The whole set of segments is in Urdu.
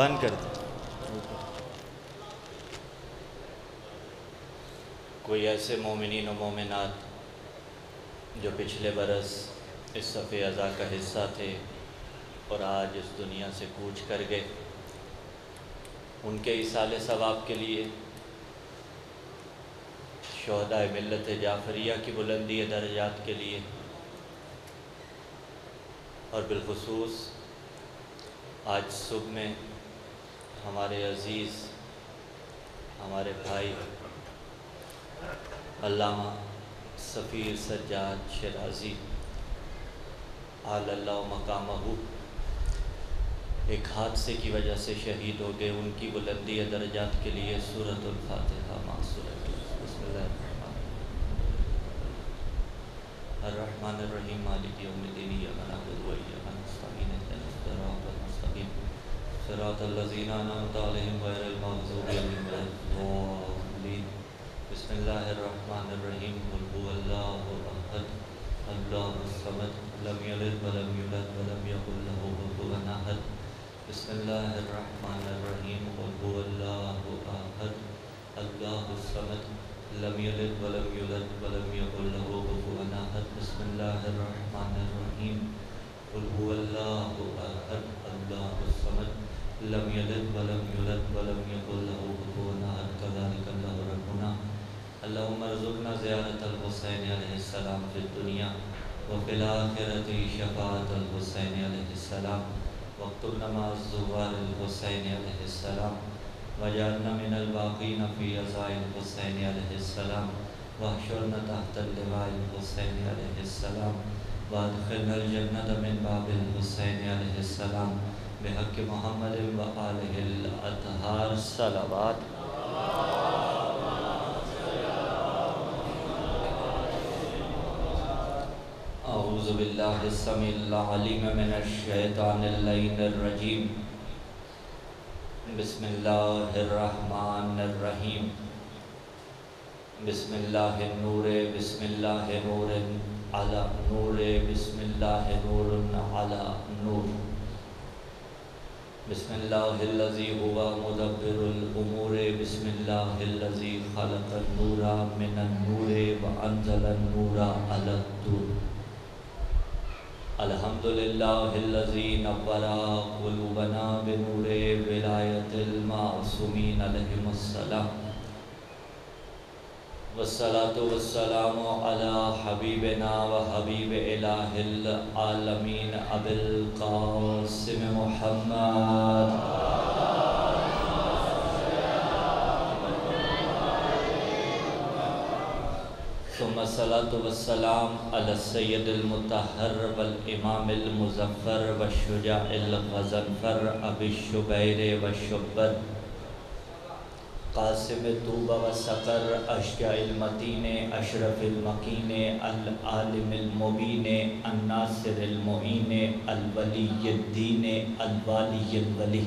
بند کر دیں۔ کوئی ایسے مومنین و مومنات جو پچھلے برس اس صف اعضاء کا حصہ تھے اور آج اس دنیا سے کوچ کر گئے، ان کے ایصال ثواب کے لیے، شہداء ملت جعفریہ کی بلندی درجات کے لیے، اور بالخصوص آج صبح میں ہمارے عزیز، ہمارے بھائی علامہ سفیر سجاد شیرازی اعلی اللہ مقامہ ایک حادثے کی وجہ سے شہید ہو گئے، ان کی بلندی درجات کے لیے سورۃ الفاتحہ معصورت۔ بسم اللہ الرحمن الرحیم مالک یوم الدین ایاک نعبد و ایاک نستعین اهدنا الصراط المستقیم صراط الذین انعمت علیہم غیر المغضوب علیہم ولا الضالین۔ بسم اللہ الرحمن الرحیم قل هو اللہ احد اللہ الصمد لم یلد ولم یولد ولم یکن له کفوا احد۔ بسم اللہ الرحمن الرحیم قل هو اللہ احد اللہ الصمد لم یلد ولم یولد ولم یکن له کفوا احد۔ بسم اللہ الرحمن الرحیم قل هو اللہ احد اللہ الصمد لم یلد ولم یولد ولم یکن له کفوا احد۔ کذالک اللہ ربنا اللہم ارزقنا زیارت الحسین علیہ السلام فی الدنیا وفی الآخرۃ شفاعۃ الحسین علیہ السلام واکتبنا مع الزوار الحسین علیہ السلام واجعلنا من الباقین فی عزاء الحسین علیہ السلام واحشرنا تحت اللواء الحسین علیہ السلام وادخلنا الجنۃ من باب الحسین علیہ السلام بحق محمد و آلہ الاطہار صلوات۔ اعوذ باللہ السمیع العلیم من الشیطان اللعین الرجیم۔ بسم اللہ الرحمن الرحیم۔ بسم اللہ النور بسم اللہ نور علی نور بسم اللہ نور علی نور۔ بسم اللہ الذی هو مدبر الامور بسم اللہ الذی خلق النور من النور وانزل النور علی الطور۔ الحمدللہ الذی نور قلوبنا بنور ولایت المعصومین علیہم السلام والصلاة والسلام علی حبیبنا و حبیب الہ العالمین ابی القاسم محمد ثم الصلاة والسلام علی السید المطہر والامام المظفر والشجاع الغضنفر ابی الشبیر والشبر قاسم طوبہ وسقر اشجع المتین اشرف المکین العالم المبین الناصر المعین الولی الدین الوالی الولی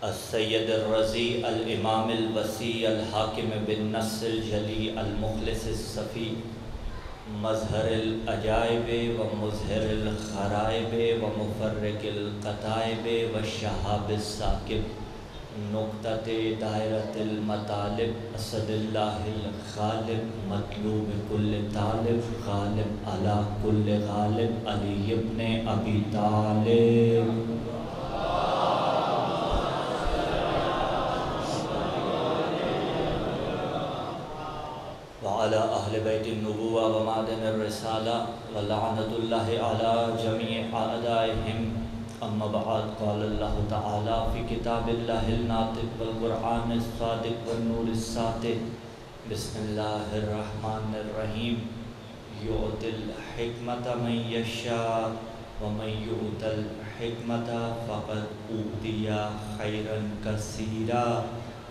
السید الرضی الامام الوسیع الحاکم بالنص الجلی المخلص الصفی مظہر العجائب و مظہر الخرائب و مفرق القطائب و شہاب الثاقب نقطۃ دائرۃ المطالب اسد اللہ الغالب مطلوب کل طالب غالب علی کل غالب علی ابن ابی طالب۔ وعلى أهل بيت النبوة ومعدن الرسالة ولعنة الله على جميع أعدائهم أما بعد قال الله تعالى في كتاب الله الناطق والقرآن الصادق والنور الساطع بسم الله الرحمن الرحيم يؤتي الحكمة من يشاء ومن يؤت الحكمة فقد أوتي خيرا كثيرا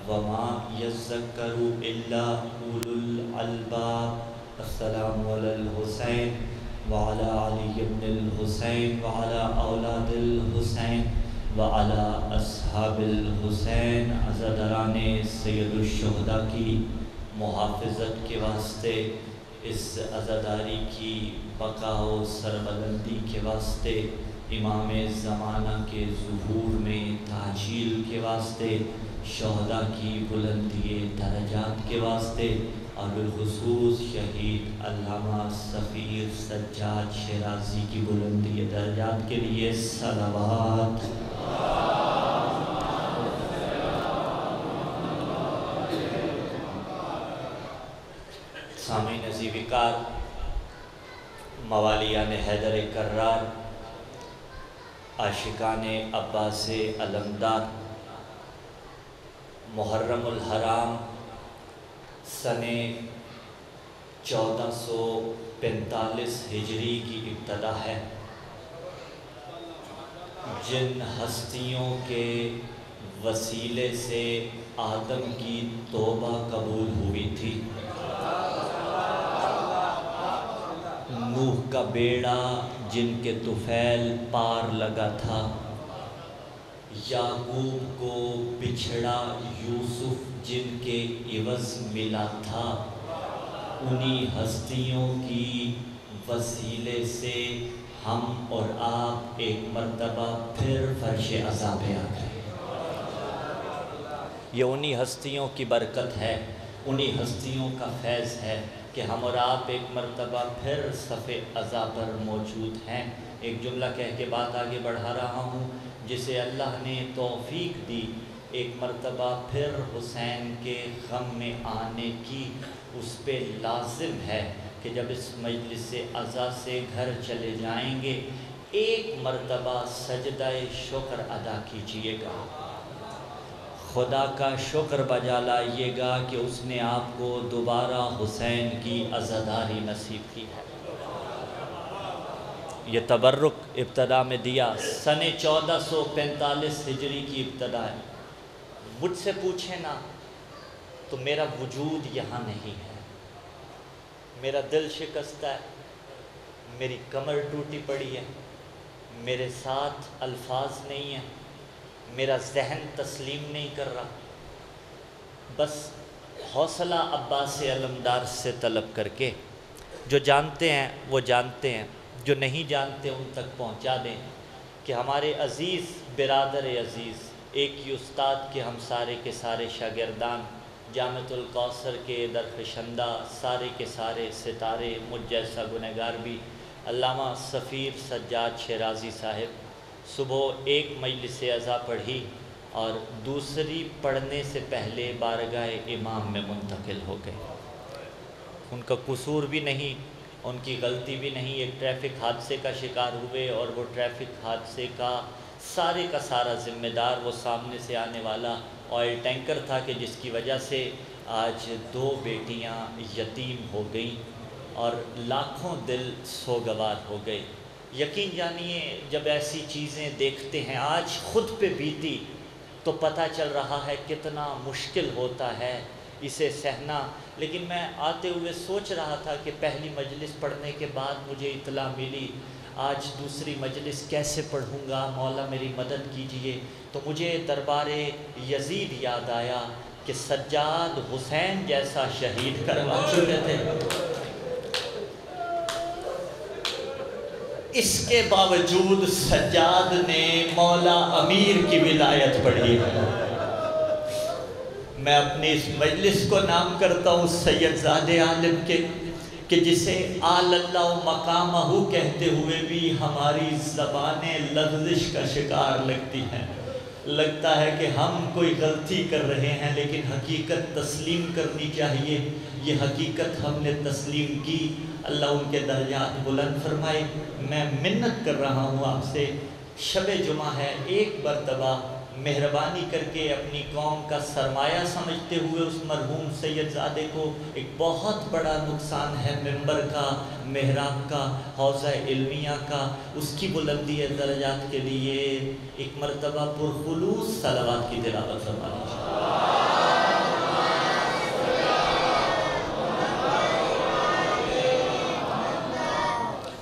وما يذكر إلا أولو الألباب۔ السلام علی الحسین وعلى علی بن الحسین وعلى اولاد الحسین وعلى اصحاب الحسین۔ عزاداران سید الشہداء کی محافظت کے واسطے، اس عزاداری کی بقا و سربلندی کے واسطے امام زمانہ کے ظہور میں تعجیل کے واسطے، شہداء کی بلندی درجات کے واسطے، اور بالخصوص شہید علامہ سفیر سجاد شیرازی کی بلندی درجات کے لیے صلوات۔ سامعین عزیز وقار، موالیان حیدر کرار، عاشقان عباس علمدار، محرم الحرام سن 1445 ہجری کی ابتدا ہے۔ جن ہستیوں کے وسیلے سے آدم کی توبہ قبول ہوئی تھی، نوح کا بیڑا جن کے طفیل پار لگا تھا، یعقوب کو بچھڑا یوسف جن کے عوض ملا تھا، انہی ہستیوں کی وسیلے سے ہم اور آپ ایک مرتبہ پھر فرش عذاب پہ آ گئے۔ یہ انہی ہستیوں کی برکت ہے، انہی ہستیوں کا فیض ہے کہ ہم اور آپ ایک مرتبہ پھر صف عزا پر موجود ہیں۔ ایک جملہ کہہ کے بات آگے بڑھا رہا ہوں، جسے اللہ نے توفیق دی ایک مرتبہ پھر حسین کے غم میں آنے کی، اس پہ لازم ہے کہ جب اس مجلس عزا سے گھر چلے جائیں گے ایک مرتبہ سجدہ شکر ادا کیجئے گا، خدا کا شکر بجا لائیے گا کہ اس نے آپ کو دوبارہ حسین کی عزاداری نصیب کی ہے۔ یہ تبرک ابتدا میں دیا، سن 1445 ہجری کی ابتدا ہے۔ مجھ سے پوچھیں نا تو میرا وجود یہاں نہیں ہے، میرا دل شکستہ ہے، میری کمر ٹوٹی پڑی ہے، میرے ساتھ الفاظ نہیں ہیں، میرا ذہن تسلیم نہیں کر رہا، بس حوصلہ عباس علمدار سے طلب کر کے، جو جانتے ہیں وہ جانتے ہیں، جو نہیں جانتے ان تک پہنچا دیں کہ ہمارے عزیز برادر عزیز، ایک ہی استاد کے ہم سارے کے سارے شاگردان، جامعۃ الکوثر کے درخشندہ سارے کے سارے ستارے، مجھ جیسا گنہگار بھی، علامہ سفیر سجاد شیرازی صاحب صبح ایک مجلس عزا پڑھی اور دوسری پڑھنے سے پہلے بارگاہ امام میں منتقل ہو گئے۔ ان کا قصور بھی نہیں، ان کی غلطی بھی نہیں، ایک ٹریفک حادثے کا شکار ہوئے اور وہ ٹریفک حادثے کا سارا ذمہ دار وہ سامنے سے آنے والا آئل ٹینکر تھا کہ جس کی وجہ سے آج 2 بیٹیاں یتیم ہو گئیں اور لاکھوں دل سوگوار ہو گئے۔ یقین جانیے جب ایسی چیزیں دیکھتے ہیں، آج خود پہ بیتی تو پتہ چل رہا ہے کتنا مشکل ہوتا ہے اسے سہنا۔ لیکن میں آتے ہوئے سوچ رہا تھا کہ پہلی مجلس پڑھنے کے بعد مجھے اطلاع ملی آج دوسری مجلس کیسے پڑھوں گا، مولا میری مدد کیجئے، تو مجھے دربار یزید یاد آیا کہ سجاد حسین جیسا شہید کروا چکے تھے، اس کے باوجود سجاد نے مولا امیر کی ولایت پڑھی ہے۔ میں اپنی اس مجلس کو نام کرتا ہوں سید زادے عالم کے، کہ جسے آل اللہ مقامہ کہتے ہوئے بھی ہماری زبانیں لغزش کا شکار لگتی ہیں، لگتا ہے کہ ہم کوئی غلطی کر رہے ہیں، لیکن حقیقت تسلیم کرنی چاہیے۔ یہ حقیقت ہم نے تسلیم کی، اللہ ان کے درجات بلند فرمائے۔ میں منت کر رہا ہوں آپ سے، شب جمعہ ہے، ایک مرتبہ مہربانی کر کے اپنی قوم کا سرمایہ سمجھتے ہوئے اس مرحوم سید زادے کو، ایک بہت بڑا نقصان ہے ممبر کا، محراب کا، حوضہ علمیہ کا، اس کی بلندی درجات کے لیے ایک مرتبہ پرخلوص صلوات کی تلاوت فرمائیں۔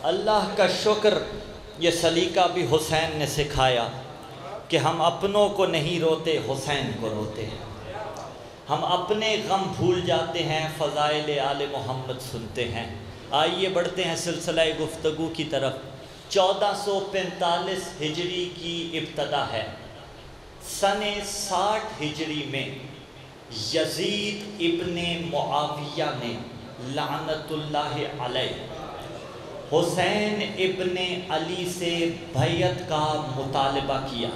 اللہ کا شکر، یہ سلیقہ بھی حسین نے سکھایا کہ ہم اپنوں کو نہیں روتے، حسین کو روتے ہیں۔ ہم اپنے غم بھول جاتے ہیں، فضائل آل محمد سنتے ہیں۔ آئیے بڑھتے ہیں سلسلہ گفتگو کی طرف۔ 1445 ہجری کی ابتدا ہے۔ سن 60 ہجری میں یزید ابن معاویہ نے لعنت اللہ علیہ حسین ابن علی سے بیعت کا مطالبہ کیا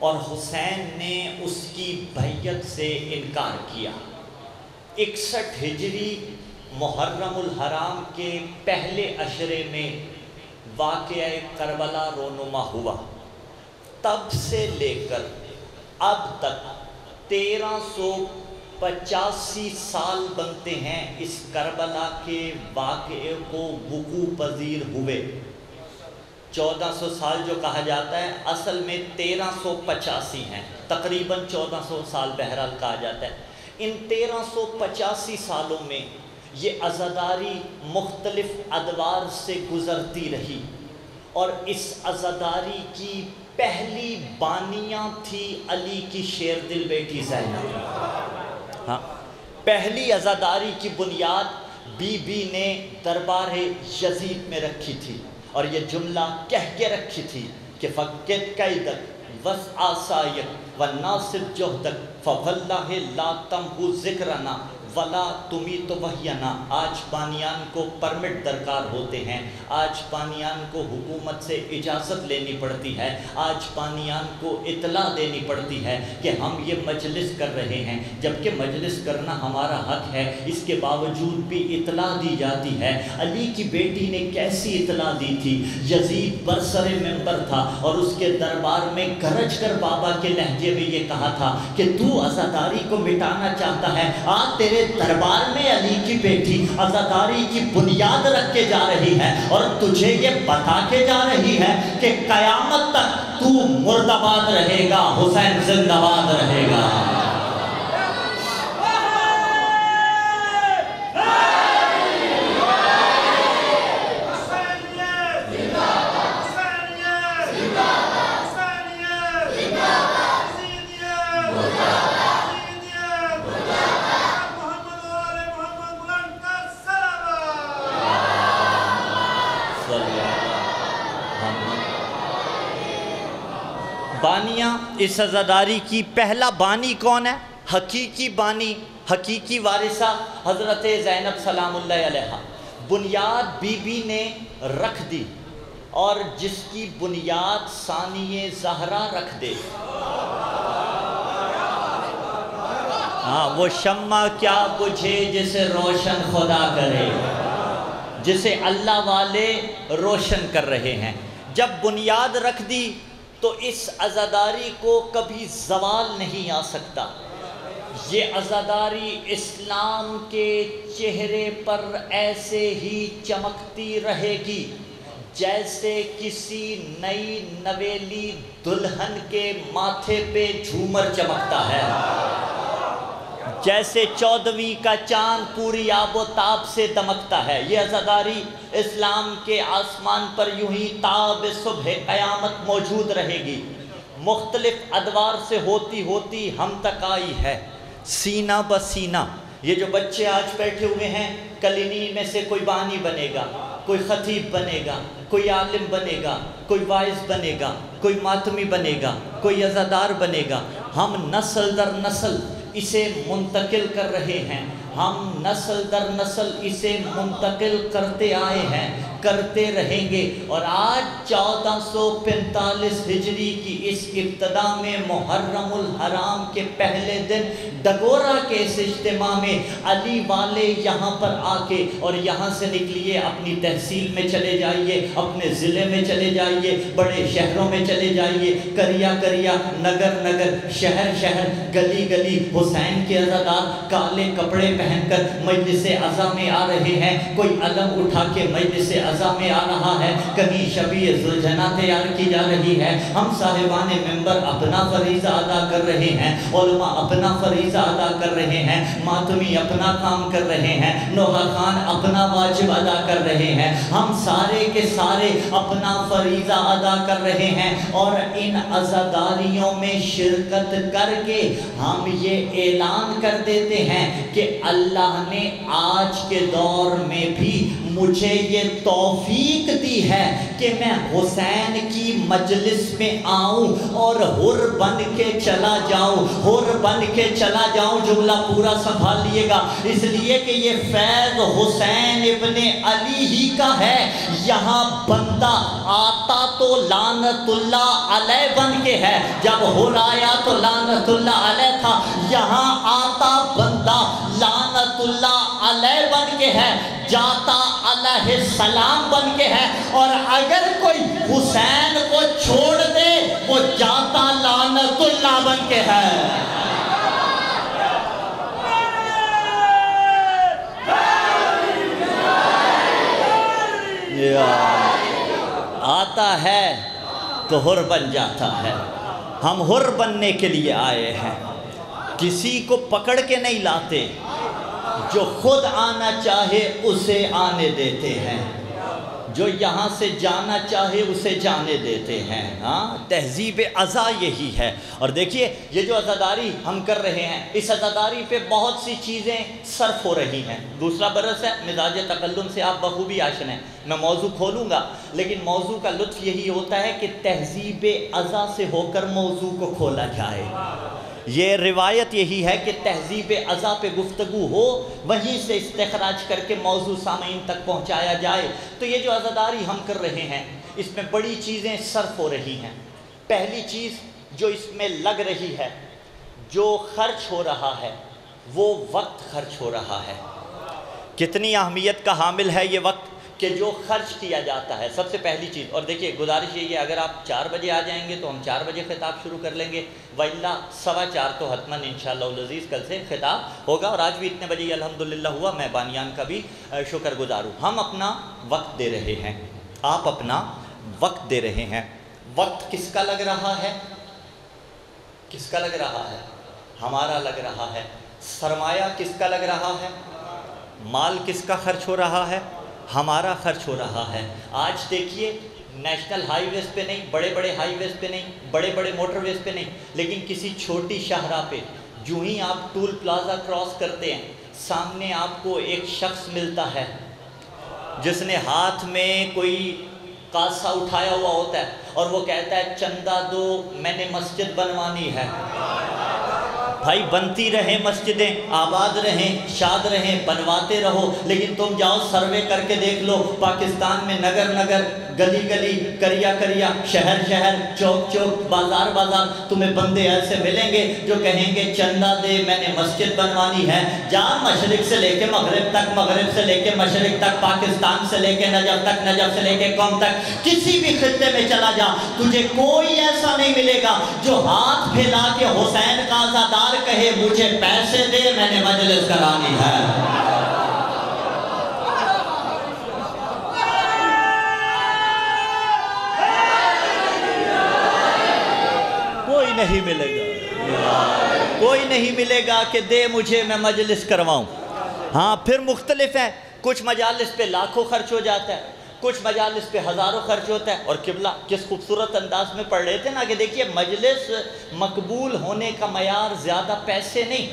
اور حسین نے اس کی بیعت سے انکار کیا۔ 61 ہجری محرم الحرام کے پہلے عشرے میں واقعہ کربلا رونما ہوا۔ تب سے لے کر اب تک 1385 سال بنتے ہیں اس کربلا کے واقعے کو وقوع پذیر ہوئے۔ 1400 سال جو کہا جاتا ہے اصل میں 1385 ہیں، تقریباً 1400 سال بہرحال کہا جاتا ہے۔ ان 1385 سالوں میں یہ عزاداری مختلف ادوار سے گزرتی رہی، اور اس عزاداری کی پہلی بانیاں تھی علی کی شیر دل بیٹی زینب۔ ہاں، پہلی عزاداری کی بنیاد بی بی نے دربار یزید میں رکھی تھی، اور یہ جملہ کہہ کے رکھی تھی کہ فقد قیدک وسع سایک وناصب جہدک فواللہ لا تمحو ذکرنا ولا تمیت وحینا۔ آج بانیان کو پرمٹ درکار ہوتے ہیں، آج بانیان کو حکومت سے اجازت لینی پڑتی ہے، آج بانیان کو اطلاع دینی پڑتی ہے کہ ہم یہ مجلس کر رہے ہیں، جبکہ مجلس کرنا ہمارا حق ہے، اس کے باوجود بھی اطلاع دی جاتی ہے۔ علی کی بیٹی نے کیسی اطلاع دی تھی؟ یزید برسر منبر تھا اور اس کے دربار میں گرج کر بابا کے لہجے میں یہ کہا تھا کہ تو عزاداری کو مٹانا چاہتا ہے، آج تیرے دربار میں علی کی بیٹی عزاداری کی بنیاد رکھ کے جا رہی ہے اور تجھے یہ بتا کے جا رہی ہے کہ قیامت تک تو مرد آباد رہے گا، حسین زندہ باد رہے گا۔ بانیاں اس عزاداری کی پہلا بانی کون ہے؟ حقیقی بانی، حقیقی وارثہ حضرت زینب سلام اللہ علیہا۔ بنیاد بی بی نے رکھ دی، اور جس کی بنیاد ثانی زہرا رکھ دے، ہاں وہ شمع کیا بجھے جسے روشن خدا کرے، جسے اللہ والے روشن کر رہے ہیں۔ جب بنیاد رکھ دی تو اس عزاداری کو کبھی زوال نہیں آ سکتا۔ یہ عزاداری اسلام کے چہرے پر ایسے ہی چمکتی رہے گی جیسے کسی نئی نویلی دلہن کے ماتھے پہ جھومر چمکتا ہے، جیسے 14ویں کا چاند پوری آب و تاب سے دمکتا ہے۔ یہ عزاداری اسلام کے آسمان پر یوں ہی تاب صبح قیامت موجود رہے گی، مختلف ادوار سے ہوتی ہوتی ہم تک آئی ہے، سینہ بسینہ۔ یہ جو بچے آج بیٹھے ہوئے ہیں، کل انہی میں سے کوئی بانی بنے گا، کوئی خطیب بنے گا، کوئی عالم بنے گا، کوئی واعظ بنے گا، کوئی ماتمی بنے گا، کوئی عزادار بنے گا۔ ہم نسل در نسل اسے منتقل کر رہے ہیں، ہم نسل در نسل اسے منتقل کرتے آئے ہیں، کرتے رہیں گے۔ اور آج 1445 ہجری کی اس ابتدا میں محرم الحرام کے پہلے دن ڈگورا کے اس اجتماع میں علی والے یہاں پر آ کے، اور یہاں سے نکلیے اپنی تحصیل میں چلے جائیے، اپنے ضلع میں چلے جائیے، بڑے شہروں میں چلے جائیے، کریا کریا، نگر نگر، شہر شہر، گلی گلی، حسین کے عزادار کالے کپڑے پہن کر مجلس عزا میں آ رہے ہیں۔ کوئی علم اٹھا کے مجلس عزا میں آ رہا ہے، کہیں شبیہ ذوالجناح تیار کی جا رہی ہے۔ ہم صاحبان منبر اپنا فریضہ ادا کر رہے ہیں، علماء اپنا فریضہ ادا کر رہے ہیں، ماتمی اپنا کام کر رہے ہیں، نوحہ خان اپنا واجب ادا کر رہے ہیں، ہم سارے کے سارے اپنا فریضہ ادا کر رہے ہیں، اور ان عزاداریوں میں شرکت کر کے ہم یہ اعلان کر دیتے ہیں کہ اللہ نے آج کے دور میں بھی مجھے یہ توفیق توفیق دی ہے کہ میں حسین کی مجلس میں آؤں اور حر بن کے چلا جاؤں، حر بن کے چلا جاؤں۔ جملہ پورا سنبھال لیے گا، اس لیے کہ یہ فیض حسین ابن علی ہی کا ہے۔ یہاں بندہ آتا تو لعنت اللہ علیہ بن کے ہے، جب حر آیا تو لعنت اللہ علیہ تھا، یہاں آتا بندہ لعنت اللہ علیہ بن کے ہے، جاتا علیہ السلام بن کے ہے، اور اگر کوئی حسین کو چھوڑ دے وہ جاتا لعنت اللہ بن کے ہے۔ آتا ہے تو حر بن جاتا ہے۔ ہم حر بننے کے لیے آئے ہیں، کسی کو پکڑ کے نہیں لاتے، جو خود آنا چاہے اسے آنے دیتے ہیں، جو یہاں سے جانا چاہے اسے جانے دیتے ہیں۔ ہاں، تہذیب عزا یہی ہے۔ اور دیکھیے یہ جو عزاداری ہم کر رہے ہیں، اس عزاداری پہ بہت سی چیزیں صرف ہو رہی ہیں۔ دوسرا برس ہے، مزاج تکلم سے آپ بخوبی آشنا ہیں، میں موضوع کھولوں گا، لیکن موضوع کا لطف یہی ہوتا ہے کہ تہذیب عزا سے ہو کر موضوع کو کھولا جائے۔ یہ روایت یہی ہے کہ تہذیب عزا پہ گفتگو ہو، وہیں سے استخراج کر کے موضوع سامعین تک پہنچایا جائے۔ تو یہ جو عزاداری ہم کر رہے ہیں، اس میں بڑی چیزیں صرف ہو رہی ہیں۔ پہلی چیز جو اس میں لگ رہی ہے، جو خرچ ہو رہا ہے، وہ وقت خرچ ہو رہا ہے۔ کتنی اہمیت کا حامل ہے یہ وقت کہ جو خرچ کیا جاتا ہے، سب سے پہلی چیز۔ اور دیکھیے گزارش یہی ہے، اگر آپ 4 بجے آ جائیں گے تو ہم 4 بجے خطاب شروع کر لیں گے، وَإِلَّا 4:15 تو حتماً انشاءاللہ العزیز کل سے خطاب ہوگا، اور آج بھی اتنے بجے الحمدللہ ہوا، میں بانیان کا بھی شکر گزار ہوں۔ ہم اپنا وقت دے رہے ہیں، آپ اپنا وقت دے رہے ہیں۔ وقت کس کا لگ رہا ہے؟ کس کا لگ رہا ہے؟ ہمارا لگ رہا ہے۔ سرمایہ کس کا لگ رہا ہے؟ مال کس کا خرچ ہو رہا ہے؟ ہمارا خرچ ہو رہا ہے۔ آج دیکھیے نیشنل ہائی ویز پہ نہیں، بڑے بڑے ہائی ویز پہ نہیں، بڑے بڑے موٹر ویز پہ نہیں، لیکن کسی چھوٹی شاہراہ پہ جو ہی آپ ٹول پلازا کراس کرتے ہیں، سامنے آپ کو ایک شخص ملتا ہے جس نے ہاتھ میں کوئی کاسہ اٹھایا ہوا ہوتا ہے، اور وہ کہتا ہے چندہ دو، میں نے مسجد بنوانی ہے۔ بھائی بنتی رہیں مسجدیں، آباد رہیں، شاد رہیں، بنواتے رہو، لیکن تم جاؤ سروے کر کے دیکھ لو، پاکستان میں نگر نگر، گلی گلی، کریا کریا، شہر شہر، چوک چوک، بازار بازار، تمہیں بندے ایسے ملیں گے جو کہیں گے چندہ دے، میں نے مسجد بنوانی ہے۔ جا مشرق سے لے کے مغرب تک، مغرب سے لے کے مشرق تک، پاکستان سے لے کے نجف تک، نجف سے لے کے قوم تک، کسی بھی خطے میں چلا جا، تجھے کوئی ایسا نہیں ملے گا جو ہاتھ پھیلا کے حسین کا عزادار کہے مجھے پیسے دے، میں نے مجلس کرانی ہے۔ کوئی نہیں ملے گا، کوئی نہیں ملے گا کہ دے مجھے میں مجلس کرواؤں۔ ہاں پھر مختلف ہیں، کچھ مجالس پہ لاکھوں خرچ ہو جاتا ہے، کچھ مجالس پہ ہزاروں خرچ ہوتا ہے۔ اور قبلہ کس خوبصورت انداز میں پڑھ رہے تھے نا کہ دیکھیے مجلس مقبول ہونے کا معیار زیادہ پیسے نہیں۔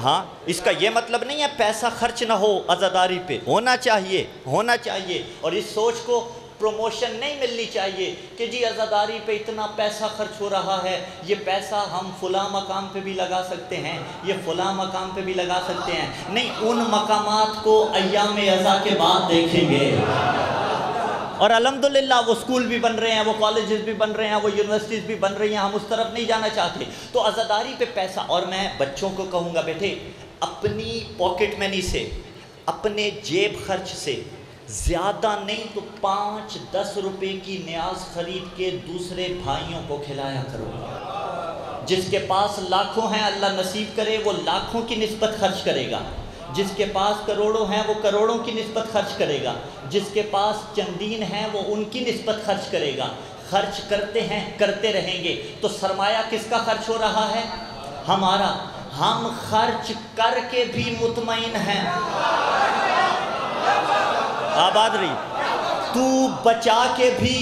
ہاں اس کا یہ مطلب نہیں ہے پیسہ خرچ نہ ہو، عزاداری پہ ہونا چاہیے، ہونا چاہیے۔ اور اس سوچ کو پروموشن نہیں ملنی چاہیے کہ جی عزاداری پہ اتنا پیسہ خرچ ہو رہا ہے، یہ پیسہ ہم فلاں مقام پہ بھی لگا سکتے ہیں، یہ فلاں مقام پہ بھی لگا سکتے ہیں۔ نہیں، ان مقامات کو ایام عزا کے بعد دیکھیں گے۔ اور الحمدللہ وہ سکول بھی بن رہے ہیں، وہ کالجز بھی بن رہے ہیں، وہ یونیورسٹیز بھی بن رہی ہیں، ہم اس طرف نہیں جانا چاہتے۔ تو عزاداری پہ پیسہ، اور میں بچوں کو کہوں گا بیٹے اپنی پاکٹ منی سے، اپنے جیب خرچ سے زیادہ نہیں تو 5-10 روپے کی نیاز خرید کے دوسرے بھائیوں کو کھلایا کرو۔ جس کے پاس لاکھوں ہیں اللہ نصیب کرے وہ لاکھوں کی نسبت خرچ کرے گا، جس کے پاس کروڑوں ہیں وہ کروڑوں کی نسبت خرچ کرے گا، جس کے پاس چندین ہیں وہ ان کی نسبت خرچ کرے گا۔ خرچ کرتے ہیں، کرتے رہیں گے۔ تو سرمایہ کس کا خرچ ہو رہا ہے؟ ہمارا۔ ہم خرچ کر کے بھی مطمئن ہیں۔ آباد رہی۔ تو بچا کے بھی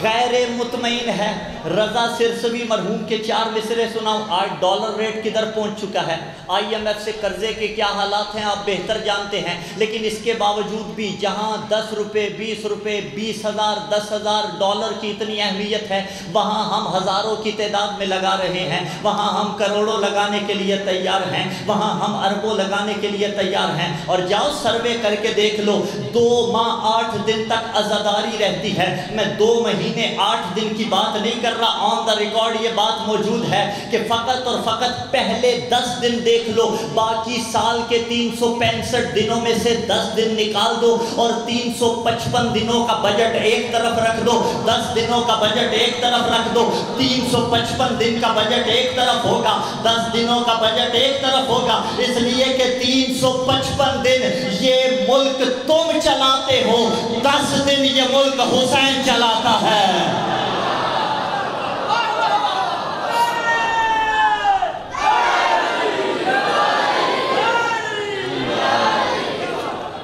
غیر مطمئن ہے۔ رضا سرسوی مرحوم کے 4 مصرے سناؤں. آج ڈالر ریٹ کدھر پہنچ چکا ہے, IMF سے قرضے کے کیا حالات ہیں آپ بہتر جانتے ہیں. لیکن اس کے باوجود بھی جہاں 10 روپے 20 روپے 20,000 10,000 ڈالر کی اتنی اہمیت ہے, وہاں ہم ہزاروں کی تعداد میں لگا رہے ہیں, وہاں ہم کروڑوں لگانے کے لیے تیار ہیں, وہاں ہم اربوں لگانے کے لیے تیار ہیں. اور جاؤ سروے کر کے دیکھ لو, 2 ماہ 8 دن تک عزاداری رہتی ہے. میں 2 مہینے 8 دن کی بات نہیں کر رہا, آن دا ریکارڈ یہ بات موجود ہے کہ فقط اور فقط پہلے 10 دن دیکھ لو, باقی سال کے 365 دنوں میں سے 10 دن نکال دو اور 355 دنوں کا بجٹ ایک طرف رکھ دو, 10 دنوں کا بجٹ ایک طرف رکھ دو, 355 دن کا بجٹ ایک طرف ہوگا, 10 دنوں کا بجٹ ایک طرف ہوگا. اس لیے کہ 355 دن یہ ملک تم چلاتے ہو, 10 دن یہ ملک حسین چلاتا ہے.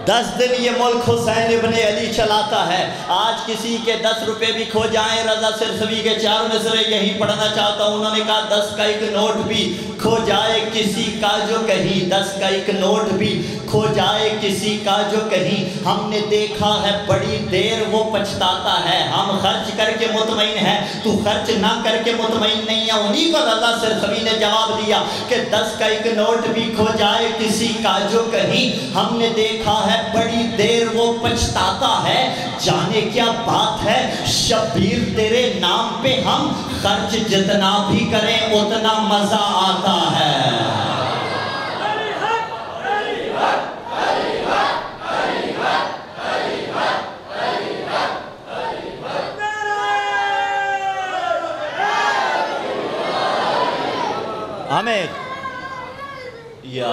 10 دن یہ ملک حسین ابن علی چلاتا ہے. آج کسی کے 10 روپے بھی کھو جائیں, رضا سرسوی کے 4 مصرے یہی پڑھنا چاہتا ہوں. انہوں نے کہا 10 کا ایک نوٹ بھی کھو جائے کسی کا جو کہیں, 10 کا ایک نوٹ بھی کھو جائے کسی کا جو کہیں, ہم نے دیکھا ہے بڑی دیر وہ پچھتاتا ہے. ہم خرچ کر کے مطمئن ہیں, تو خرچ نہ کر کے مطمئن نہیں ہے. انہی کو رضا سرسوی نے جواب دیا کہ 10 کا ایک نوٹ بھی کھو جائے کسی کا جو کہیں, ہم نے دیکھا ہے بڑی دیر وہ پچھتاتا ہے. جانے کیا بات ہے شبیر تیرے نام پہ ہم خرچ جتنا بھی کریں اتنا مزہ آتا ہے. آمین. یا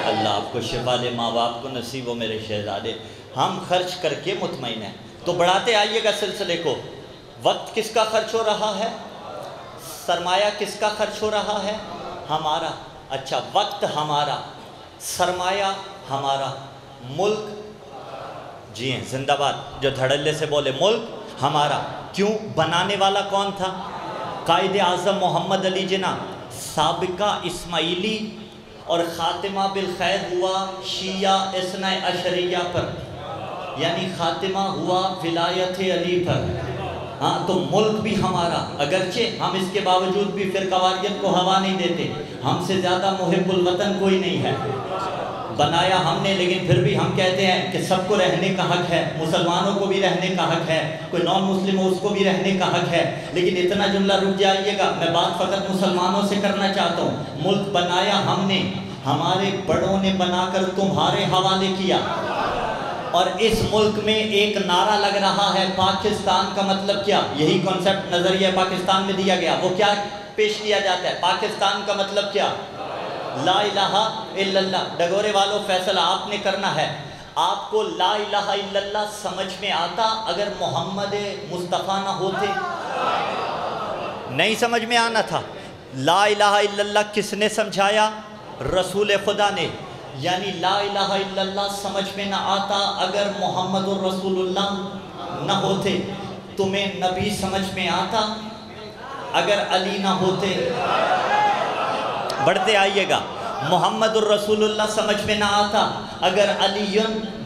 اللہ آپ کو شفا دے, ماں باپ کو نصیب ہو میرے شہزادے. ہم خرچ کر کے مطمئن ہیں. تو بڑھاتے آئیے گا سلسلے کو. وقت کس کا خرچ ہو رہا ہے؟ سرمایہ کس کا خرچ ہو رہا ہے؟ ہمارا. اچھا, وقت ہمارا, سرمایہ ہمارا, ملک جی ہیں زندہ باد, جو دھڑلے سے بولے ملک ہمارا. کیوں؟ بنانے والا کون تھا؟ قائد اعظم محمد علی جناح. سابقہ اسماعیلی اور خاتمہ بالخیر ہوا شیعہ اثنا عشریہ پر, یعنی خاتمہ ہوا ولایت علی پر. ہاں, تو ملک بھی ہمارا, اگرچہ ہم اس کے باوجود بھی فرقواریت کو ہوا نہیں دیتے. ہم سے زیادہ محب الوطن کوئی نہیں ہے. بنایا ہم نے, لیکن پھر بھی ہم کہتے ہیں کہ سب کو رہنے کا حق ہے, مسلمانوں کو بھی رہنے کا حق ہے, کوئی نان مسلم ہو اس کو بھی رہنے کا حق ہے. لیکن اتنا جملہ رک جائیے گا, میں بات فقط مسلمانوں سے کرنا چاہتا ہوں. ملک بنایا ہم نے, ہمارے بڑوں نے بنا کر تمہارے حوالے کیا. اور اس ملک میں ایک نعرہ لگ رہا ہے پاکستان کا مطلب کیا؟ یہی کنسپٹ نظریہ پاکستان میں دیا گیا. وہ کیا پیش کیا جاتا ہے؟ پاکستان کا مطلب کیا؟ لا الہ الا اللہ. ڈگورے والوں فیصلہ آپ نے کرنا ہے. آپ کو لا الہ الا اللہ سمجھ میں آتا اگر محمد مصطفیٰ نہ ہوتے؟ نہیں سمجھ میں آنا تھا. لا الہ الا اللہ کس نے سمجھایا؟ رسول خدا نے. یعنی لا الہ الا اللہ سمجھ میں نہ آتا اگر محمد الرسول اللہ نہ ہوتے. تمہیں نبی سمجھ میں آتا اگر علی نہ ہوتے؟ بڑھتے آئیے گا. محمد الرسول اللہ سمجھ میں نہ آتا اگر علی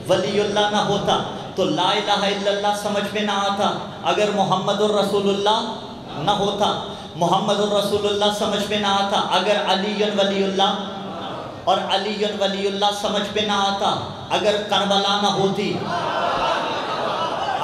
ولی اللہ نہ ہوتا. تو لا الہ الا اللہ سمجھ میں نہ آتا اگر محمد الرسول اللہ نہ ہوتا. محمد الرسول اللہ سمجھ میں نہ آتا اگر علی ولی اللہ, اور علی ولی اللہ سمجھ میں نہ آتا اگر کربلا نہ ہوتی.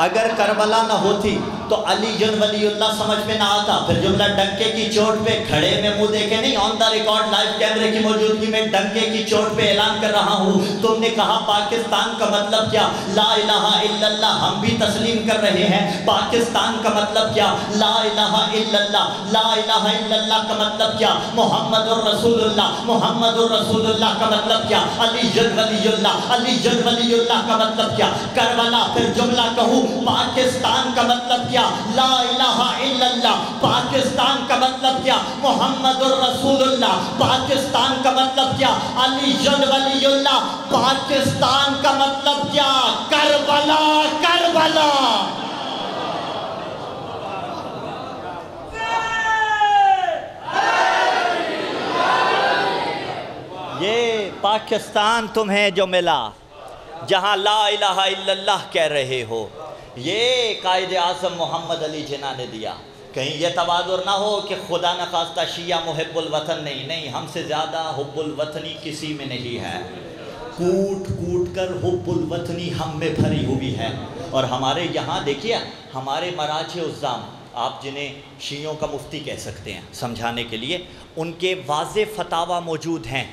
اگر کربلا نہ ہوتی تو علی ولی اللہ سمجھ میں نہ آتا. پھر جملہ ڈنکے کی چوٹ پہ کھڑے میں منہ دیکھے نہیں, آن دا ریکارڈ لائیو کیمرے کی موجودگی میں ڈنکے کی چوٹ پہ اعلان کر رہا ہوں. تم نے کہا پاکستان کا مطلب کیا؟ لا الہ الا اللہ. ہم بھی تسلیم کر رہے ہیں. پاکستان کا مطلب کیا؟ لا الہ الا اللہ. لا الہ الا اللہ کا مطلب کیا؟ محمد الرسول اللہ. محمد الرسول اللہ کا مطلب کیا؟ علی ولی اللہ. علی ولی اللہ کا مطلب کیا؟ کربلا. پھر جملہ کہوں پاکستان کا مطلب کیا؟ لا الہ الا اللہ. پاکستان کا مطلب کیا؟ محمد الرسول اللہ. پاکستان کا مطلب کیا؟ علی ولی اللہ. پاکستان کا مطلب کیا؟ کربلا. کربلا. پاکستان تمہیں جو ملا جہاں لا الہ الا اللہ کہہ رہے ہو، یہ قائد اعظم محمد علی جناح نے دیا۔ کہیں یہ تبادر نہ ہو کہ خدا نخواستہ شیعہ محب الوطن نہیں، ہم سے زیادہ حب الوطنی کسی میں نہیں ہے، کوٹ کوٹ کر حب الوطنی ہم میں بھری ہوئی ہے۔ اور ہمارے یہاں دیکھیے ہمارے مراجع عظام، آپ جنہیں شیعوں کا مفتی کہہ سکتے ہیں سمجھانے کے لیے، ان کے واضح فتاویٰ موجود ہیں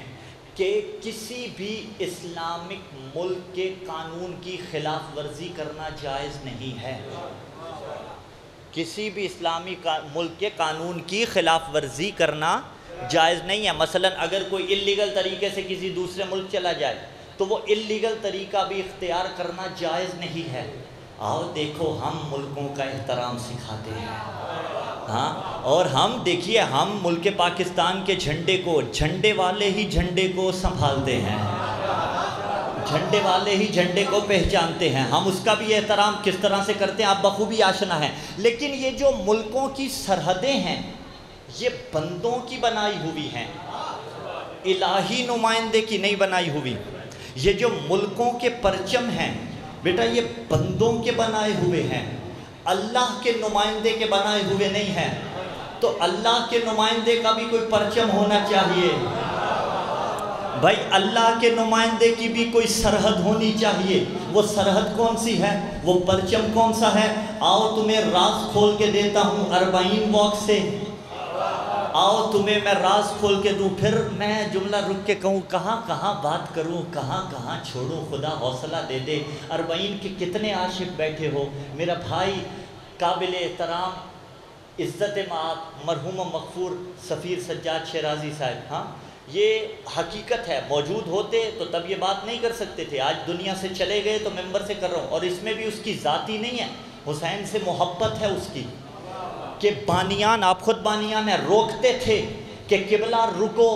کہ کسی بھی اسلامک ملک کے قانون کی خلاف ورزی کرنا جائز نہیں ہے، کسی بھی اسلامی ملک کے قانون کی خلاف ورزی کرنا جائز نہیں ہے۔ مثلا اگر کوئی اللیگل طریقے سے کسی دوسرے ملک چلا جائے تو وہ اللیگل طریقہ بھی اختیار کرنا جائز نہیں ہے۔ آؤ دیکھو ہم ملکوں کا احترام سکھاتے ہیں، ہاں، اور ہم دیکھیے ہم ملک پاکستان کے جھنڈے کو، جھنڈے والے ہی جھنڈے کو سنبھالتے ہیں، جھنڈے والے ہی جھنڈے کو پہچانتے ہیں، ہم اس کا بھی احترام کس طرح سے کرتے ہیں آپ بخوبی آشنا ہیں۔ لیکن یہ جو ملکوں کی سرحدیں ہیں یہ بندوں کی بنائی ہوئی ہیں، الہی نمائندے کی نہیں بنائی ہوئی۔ یہ جو ملکوں کے پرچم ہیں بیٹا یہ بندوں کے بنائے ہوئے ہیں، اللہ کے نمائندے کے بنائے ہوئے نہیں ہیں۔ تو اللہ کے نمائندے کا بھی کوئی پرچم ہونا چاہیے بھائی، اللہ کے نمائندے کی بھی کوئی سرحد ہونی چاہیے۔ وہ سرحد کون سی ہے، وہ پرچم کون سا ہے؟ آؤ تمہیں راز کھول کے دیتا ہوں 40 واک سے، آؤ تمہیں میں راز کھول کے دوں، پھر میں جملہ رک کے کہوں کہاں کہاں بات کروں، کہاں کہاں چھوڑوں، خدا حوصلہ دے دے۔ 40 کے کتنے عاشق بیٹھے ہو، میرا بھائی قابل احترام عزت مآب مرحوم و مغفور سفیر سجاد شیرازی صاحب، ہاں یہ حقیقت ہے، موجود ہوتے تو تب یہ بات نہیں کر سکتے تھے، آج دنیا سے چلے گئے تو ممبر سے کر رہا ہوں، اور اس میں بھی اس کی ذاتی نہیں ہے، حسین سے محبت ہے اس کی، کہ بانیان، آپ خود بانیان ہیں، روکتے تھے کہ قبلہ رکو،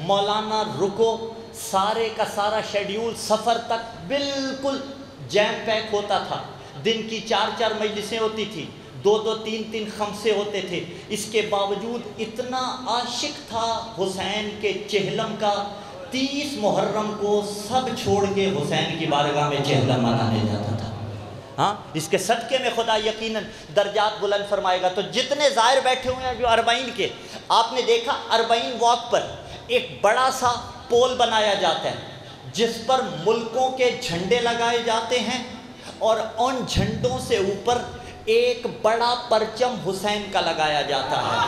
مولانا رکو، سارے کا سارا شیڈیول سفر تک بالکل جیم پیک ہوتا تھا، دن کی 4 مجلسیں ہوتی تھی، 2 3 خمسے ہوتے تھے، اس کے باوجود اتنا عاشق تھا حسین کے چہلم کا، 30 محرم کو سب چھوڑ کے حسین کی بارگاہ میں چہلم منانے جاتا تھا۔ ہاں اس کے صدقے میں خدا یقیناً درجات بلند فرمائے گا۔ تو جتنے زائر بیٹھے ہوئے ہیں جو 40 کے، آپ نے دیکھا 40 واک پر ایک بڑا سا پول بنایا جاتا ہے جس پر ملکوں کے جھنڈے لگائے جاتے ہیں، اور ان جھنڈوں سے اوپر ایک بڑا پرچم حسین کا لگایا جاتا ہے،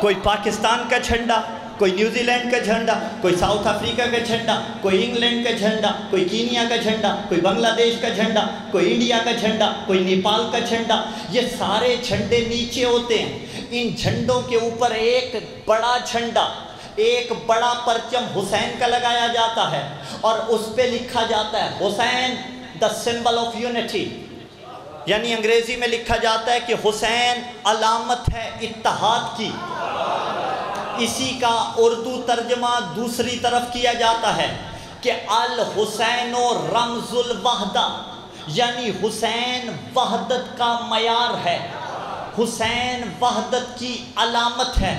کوئی پاکستان کا جھنڈا، کوئی نیوزی لینڈ کا جھنڈا، کوئی ساؤتھ افریقہ کا جھنڈا، کوئی انگلینڈ کا جھنڈا، کوئی کینیا کا جھنڈا، کوئی بنگلہ دیش کا جھنڈا، کوئی انڈیا کا جھنڈا، کوئی نیپال کا جھنڈا، یہ سارے جھنڈے نیچے ہوتے ہیں، ان جھنڈوں کے اوپر ایک بڑا جھنڈا، ایک بڑا پرچم حسین کا لگایا جاتا ہے، اور اس پہ لکھا جاتا ہے حسین دا سمبل آف یونٹی، یعنی انگریزی میں لکھا جاتا ہے کہ حسین علامت ہے اتحاد کی۔ اسی کا اردو ترجمہ دوسری طرف کیا جاتا ہے کہ الحسین رمز الوحدہ، یعنی حسین وحدت کا معیار ہے، حسین وحدت کی علامت ہے۔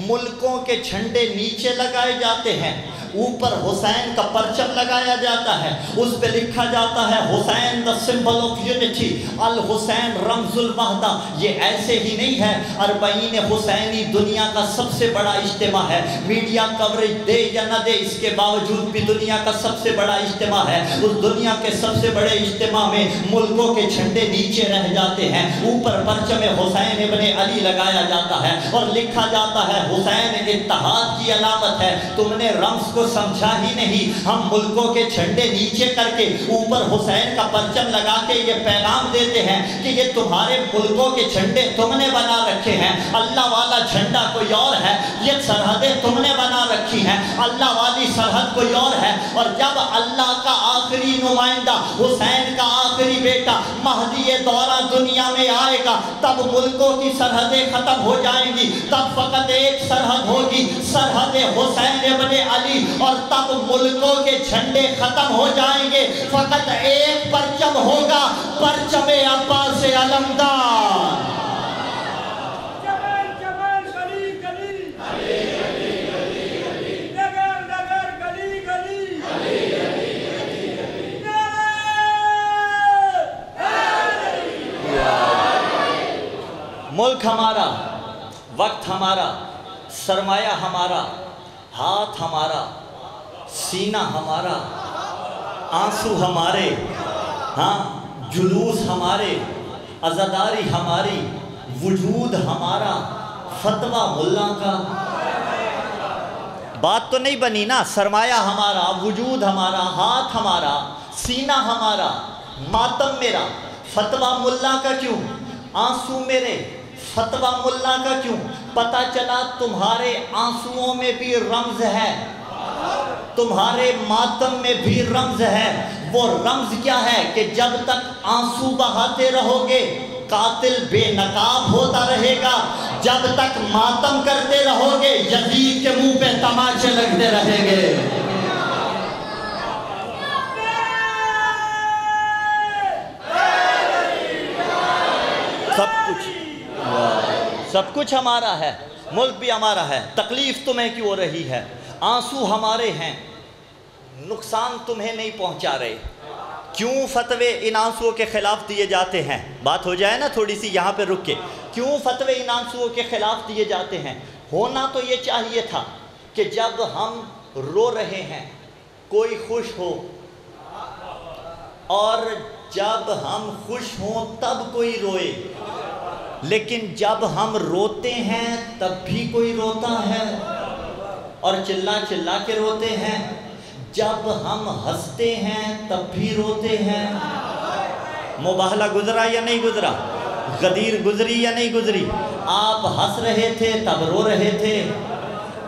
ملکوں کے جھنڈے نیچے لگائے جاتے ہیں، اوپر حسین کا پرچم لگایا جاتا ہے، اس پہ لکھا جاتا ہے حسین دا سمبل آف یونٹی، الحسین رمز الوحدہ۔ یہ ایسے ہی نہیں ہے، 40 حسینی دنیا کا سب سے بڑا اجتماع ہے، میڈیا کوریج دے یا نہ دے اس کے باوجود بھی دنیا کا سب سے بڑا اجتماع ہے۔ اس دنیا کے سب سے بڑے اجتماع میں ملکوں کے جھنڈے نیچے رہ جاتے ہیں، اوپر پرچم حسین ابن علی لگایا جاتا ہے اور لکھا جاتا ہے حسین اتحاد کی علامت ہے۔ تم نے رمز کو سمجھا ہی نہیں، ہم ملکوں کے جھنڈے نیچے کر کے اوپر حسین کا پرچم لگا کے یہ پیغام دیتے ہیں کہ یہ تمہارے ملکوں کے جھنڈے تم نے بنا رکھے ہیں، اللہ والا جھنڈا کوئی اور ہے، یہ سرحدیں تم نے بنا رکھی ہیں، اللہ والی سرحد کوئی اور ہے۔ اور جب اللہ کا آخری نمائندہ حسین کا آخری بیٹا مہدی دورہ دنیا میں آئے گا تب ملکوں کی سرحدیں ختم ہو جائیں گی، تب فقط ایک سرحد ہوگی، سرحد حسین ابن علی، اور تب ملکوں کے جھنڈے ختم ہو جائیں گے، فقط ایک پرچم ہوگا، پرچم عباس علمدار۔ ملک ہمارا، وقت ہمارا، سرمایہ ہمارا، ہاتھ ہمارا، سینہ ہمارا، آنسو ہمارے، ہاں جلوس ہمارے، عزاداری ہماری، وجود ہمارا، فتویٰ ملا کا۔ بات تو نہیں بنی نا، سرمایہ ہمارا، وجود ہمارا، ہاتھ ہمارا، سینہ ہمارا، ماتم میرا، فتویٰ ملا کا کیوں؟ آنسو میرے، فتویٰ ملا کا کیوں؟ پتہ چلا تمہارے آنسوؤں میں بھی رمز ہے، تمہارے ماتم میں بھی رمز ہے۔ وہ رمز کیا ہے کہ جب تک آنسو بہاتے رہو گے قاتل بے نقاب ہوتا رہے گا، جب تک ماتم کرتے رہو گے یزید کے منہ پہ تماچے لگتے رہیں گے۔ سب کچھ ہمارا ہے، ملک بھی ہمارا ہے، تکلیف تمہیں کیوں ہو رہی ہے؟ آنسو ہمارے ہیں، نقصان تمہیں نہیں پہنچا رہے، کیوں فتوے ان آنسوؤں کے خلاف دیے جاتے ہیں؟ بات ہو جائے نا تھوڑی سی یہاں پہ رک کے، کیوں فتوے ان آنسوؤں کے خلاف دیے جاتے ہیں؟ ہونا تو یہ چاہیے تھا کہ جب ہم رو رہے ہیں کوئی خوش ہو، اور جب ہم خوش ہوں تب کوئی روئے، لیکن جب ہم روتے ہیں تب بھی کوئی روتا ہے اور چلا چلا کے روتے ہیں، جب ہم ہنستے ہیں تب بھی روتے ہیں۔ مباہلہ گزرا یا نہیں گزرا؟ غدیر گزری یا نہیں گزری؟ آپ ہنس رہے تھے تب رو رہے تھے،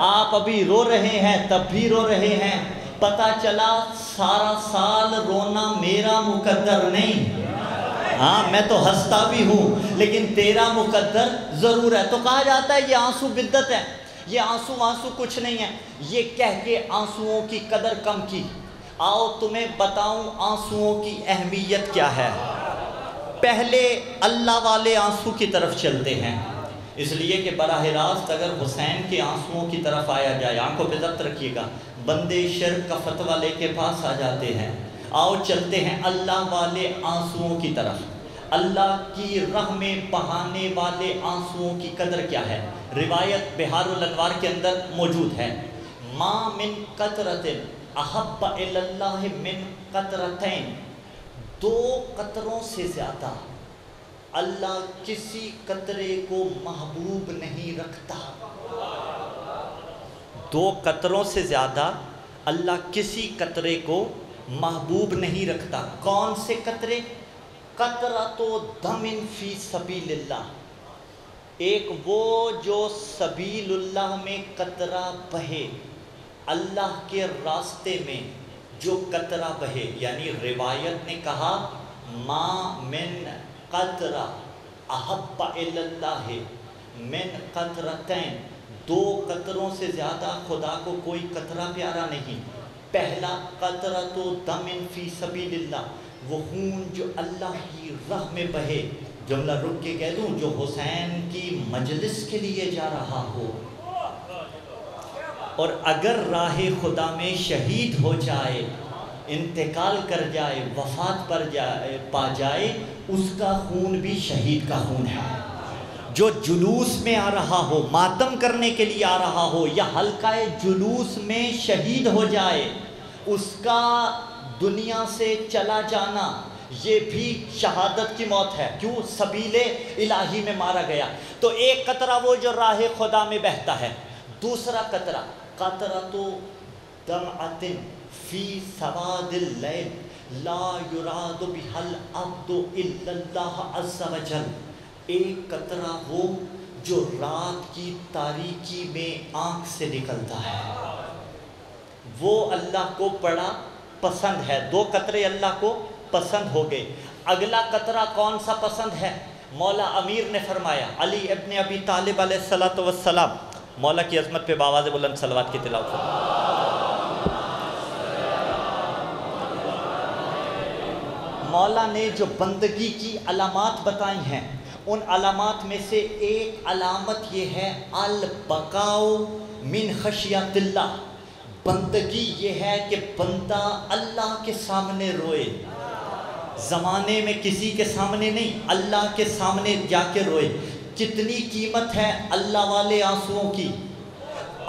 آپ ابھی رو رہے ہیں تب بھی رو رہے ہیں۔ پتہ چلا سارا سال رونا میرا مقدر نہیں، ہاں میں تو ہنستا بھی ہوں لیکن تیرا مقدر ضرور ہے۔ تو کہا جاتا ہے یہ آنسو بدعت ہے، یہ آنسو کچھ نہیں ہے، یہ کہہ کے آنسوؤں کی قدر کم کی۔ آؤ تمہیں بتاؤں آنسوؤں کی اہمیت کیا ہے۔ پہلے اللہ والے آنسو کی طرف چلتے ہیں، اس لیے کہ براہ راست اگر حسین کے آنسوؤں کی طرف آیا جائے، آنکھوں پہ ضبط رکھیے گا، بندے شرک کا فتویٰ لے کے پاس آ جاتے ہیں۔ آؤ چلتے ہیں اللہ والے آنسوؤں کی طرف، اللہ کی راہ میں بہانے والے آنسوؤں کی قدر کیا ہے۔ روایت بحار الانوار کے اندر موجود ہے، ما من قطرۃ احب الی اللہ من قطرتین، دو قطروں سے زیادہ اللہ کسی قطرے کو محبوب نہیں رکھتا۔ دو قطروں سے زیادہ اللہ کسی قطرے کو محبوب نہیں رکھتا۔ کون سے قطرے؟ قطرۃ دم فی سبیل اللہ، ایک وہ جو سبیل اللہ میں قطرہ بہے، اللہ کے راستے میں جو قطرہ بہے، یعنی روایت نے کہا ما من قطرہ احب الی اللہ من قطرتین، دو قطروں سے زیادہ خدا کو کوئی قطرہ پیارا نہیں۔ پہلا قطرۃ دم فی سبیل اللہ، وہ خون جو اللہ کی راہ میں بہے۔ جملہ رک کے کہہ دوں، جو حسین کی مجلس کے لیے جا رہا ہو اور اگر راہ خدا میں شہید ہو جائے، انتقال کر جائے، وفات پر پا جائے، اس کا خون بھی شہید کا خون ہے۔ جو جلوس میں آ رہا ہو، ماتم کرنے کے لیے آ رہا ہو، یا حلقہ جلوس میں شہید ہو جائے، اس کا دنیا سے چلا جانا یہ بھی شہادت کی موت ہے۔ کیوں؟ سبیل الہی میں مارا گیا۔ تو ایک قطرہ وہ جو راہ خدا میں بہتا ہے، دوسرا قطرہ قطرۃ دمعۃ فی سواد اللیل لا یراد بها العبد الا اللہ عز وجل، ایک قطرہ وہ جو رات کی تاریکی میں آنکھ سے نکلتا ہے، وہ اللہ کو بڑا پسند ہے۔ دو قطرے اللہ کو پسند ہو گئے۔ اگلا قطرہ کون سا پسند ہے؟ مولا امیر نے فرمایا، علی ابن ابی طالب علیہ السلام، مولا کی عظمت پہ بآواز بلند صلوات کی تلاوت فرمائیں۔ مولا نے جو بندگی کی علامات بتائی ہیں، ان علامات میں سے ایک علامت یہ ہے البقاء من خشیت اللہ، بندگی یہ ہے کہ بندہ اللہ کے سامنے روئے، زمانے میں کسی کے سامنے نہیں، اللہ کے سامنے جا کے روئے۔ کتنی قیمت ہے اللہ والے آنسوؤں کی؟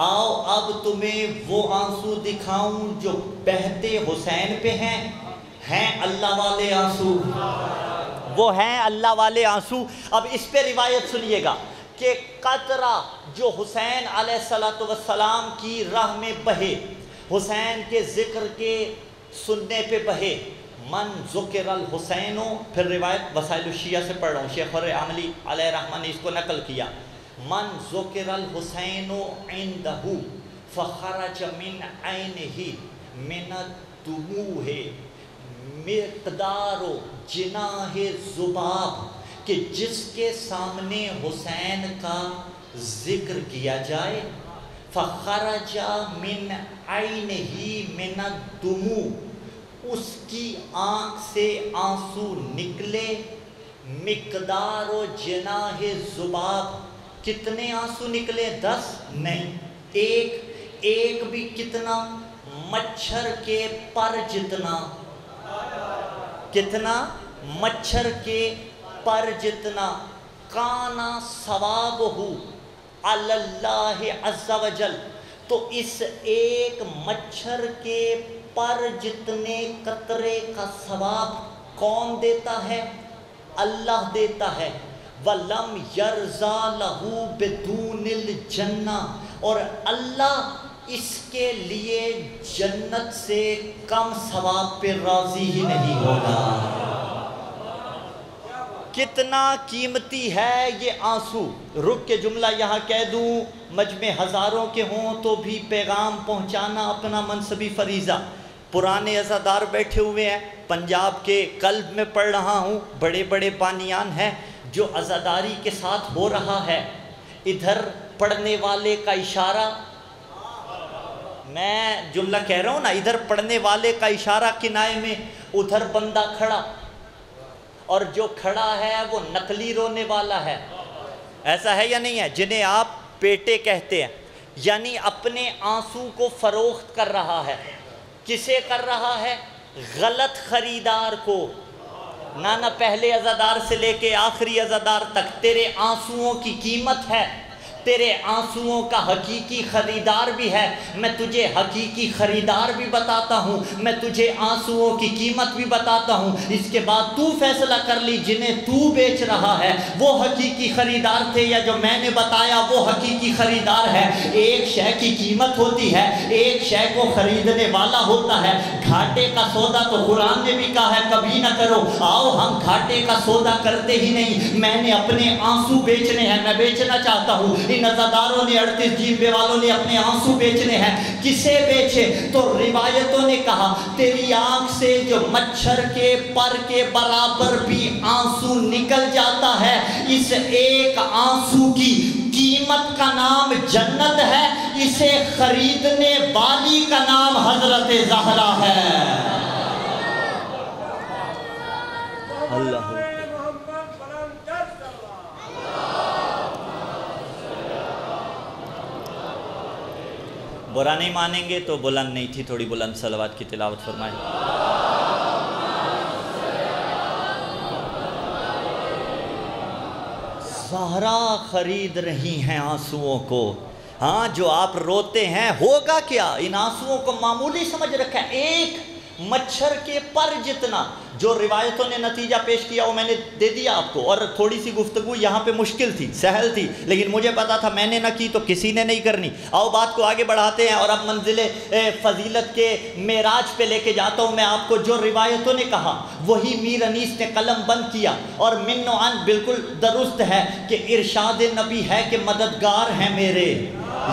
آؤ اب تمہیں وہ آنسو دکھاؤں جو بہتے حسین پہ ہیں اللہ والے آنسو، وہ ہیں اللہ والے آنسو۔ اب اس پہ روایت سنیے گا کہ قطرہ جو حسین علیہ السلام کی راہ میں بہے، حسین کے ذکر کے سننے پہ بہے، من ذکر الحسین، پھر روایت وسائل الشیعہ سے پڑھ رہا ہوں، شیخ عاملی علیہ رحمہ نے اس کو نقل کیا، من ذکر الحسین عندہ فخرج من عینہ من الدموع مقدار جناح ذباب، کہ جس کے سامنے حسین کا ذکر کیا جائے، فخرج من عینہ من الدموع، اس کی آنکھ سے آنسو نکلے، مقدار و جناح ذباب، کتنے آنسو نکلے؟ 10 نہیں، ایک بھی کتنا؟ مچھر کے پر جتنا، کتنا؟ مچھر کے پر جتنا، کانا ثوابہ علی اللہ عز و جل، تو اس ایک مچھر کے پر جتنے قطرے کا ثواب کون دیتا ہے؟ اللہ دیتا ہے۔ وَلَمْ يَرْضَى لَهُ بِدُونِ الْجَنَّةِ، اور اللہ اس کے لیے جنت سے کم ثواب پہ راضی ہی نہیں ہوگا۔ کتنا قیمتی ہے یہ آنسو۔ رک کے جملہ یہاں کہہ دوں، مجمع ہزاروں کے ہوں تو بھی پیغام پہنچانا اپنا منصبی فریضہ۔ پرانے عزادار بیٹھے ہوئے ہیں، پنجاب کے قلب میں پڑھ رہا ہوں، بڑے بڑے بانیان ہیں، جو عزاداری کے ساتھ ہو رہا ہے، ادھر پڑھنے والے کا اشارہ، میں جملہ کہہ رہا ہوں نا، ادھر پڑھنے والے کا اشارہ کنائے میں، ادھر بندہ کھڑا، اور جو کھڑا ہے وہ نقلی رونے والا ہے، ایسا ہے یا نہیں ہے؟ جنہیں آپ پیٹے کہتے ہیں، یعنی اپنے آنسو کو فروخت کر رہا ہے۔ کسے کر رہا ہے؟ غلط خریدار کو۔ نہ پہلے عزادار سے لے کے آخری عزادار تک تیرے آنسوؤں کی قیمت ہے، تیرے آنسوؤں کا حقیقی خریدار بھی ہے۔ میں تجھے حقیقی خریدار بھی بتاتا ہوں، میں تجھے آنسوؤں کی قیمت بھی بتاتا ہوں، اس کے بعد تو فیصلہ کر لی جنہیں تو بیچ رہا ہے وہ حقیقی خریدار تھے یا جو میں نے بتایا وہ حقیقی خریدار ہے۔ ایک شے کی قیمت ہوتی ہے، ایک شے کو خریدنے والا ہوتا ہے۔ گھاٹے کا سودا تو قرآن نے بھی کہا ہے کبھی نہ کرو۔ آؤ ہم گھاٹے کا سودا کرتے ہی نہیں، میں نے اپنے آنسو بیچنے ہیں، میں بیچنا چاہتا ہوں۔ ان عزاداروں نے 38 جیبے والوں نے اپنے آنسو بیچنے ہیں۔ کسے بیچے؟ تو روایتوں نے کہا تیری آنکھ سے جو مچھر کے پر کے برابر بھی آنسو نکل جاتا ہے، اس ایک آنسو کی قیمت کا نام جنت ہے، اسے خریدنے والی کا نام حضرت زہرا ہے۔ اللہ برا نہیں مانیں گے تو بلند نہیں تھی، تھوڑی بلند صلوات کی تلاوت فرمائیں۔ زہرا خرید رہی ہیں آنسوؤں کو۔ ہاں جو آپ روتے ہیں ہوگا کیا؟ ان آنسوؤں کو معمولی سمجھ رکھا ہے، ایک مچھر کے پر جتنا۔ جو روایتوں نے نتیجہ پیش کیا وہ میں نے دے دیا آپ کو، اور تھوڑی سی گفتگو یہاں پہ مشکل تھی، سہل تھی، لیکن مجھے پتا تھا میں نے نہ کی تو کسی نے نہیں کرنی۔ آؤ بات کو آگے بڑھاتے ہیں اور اب منزل فضیلت کے معراج پہ لے کے جاتا ہوں میں آپ کو۔ جو روایتوں نے کہا وہی میر انیس نے قلم بند کیا، اور من و عن بالکل درست ہے کہ ارشاد نبی ہے کہ مددگار ہیں میرے۔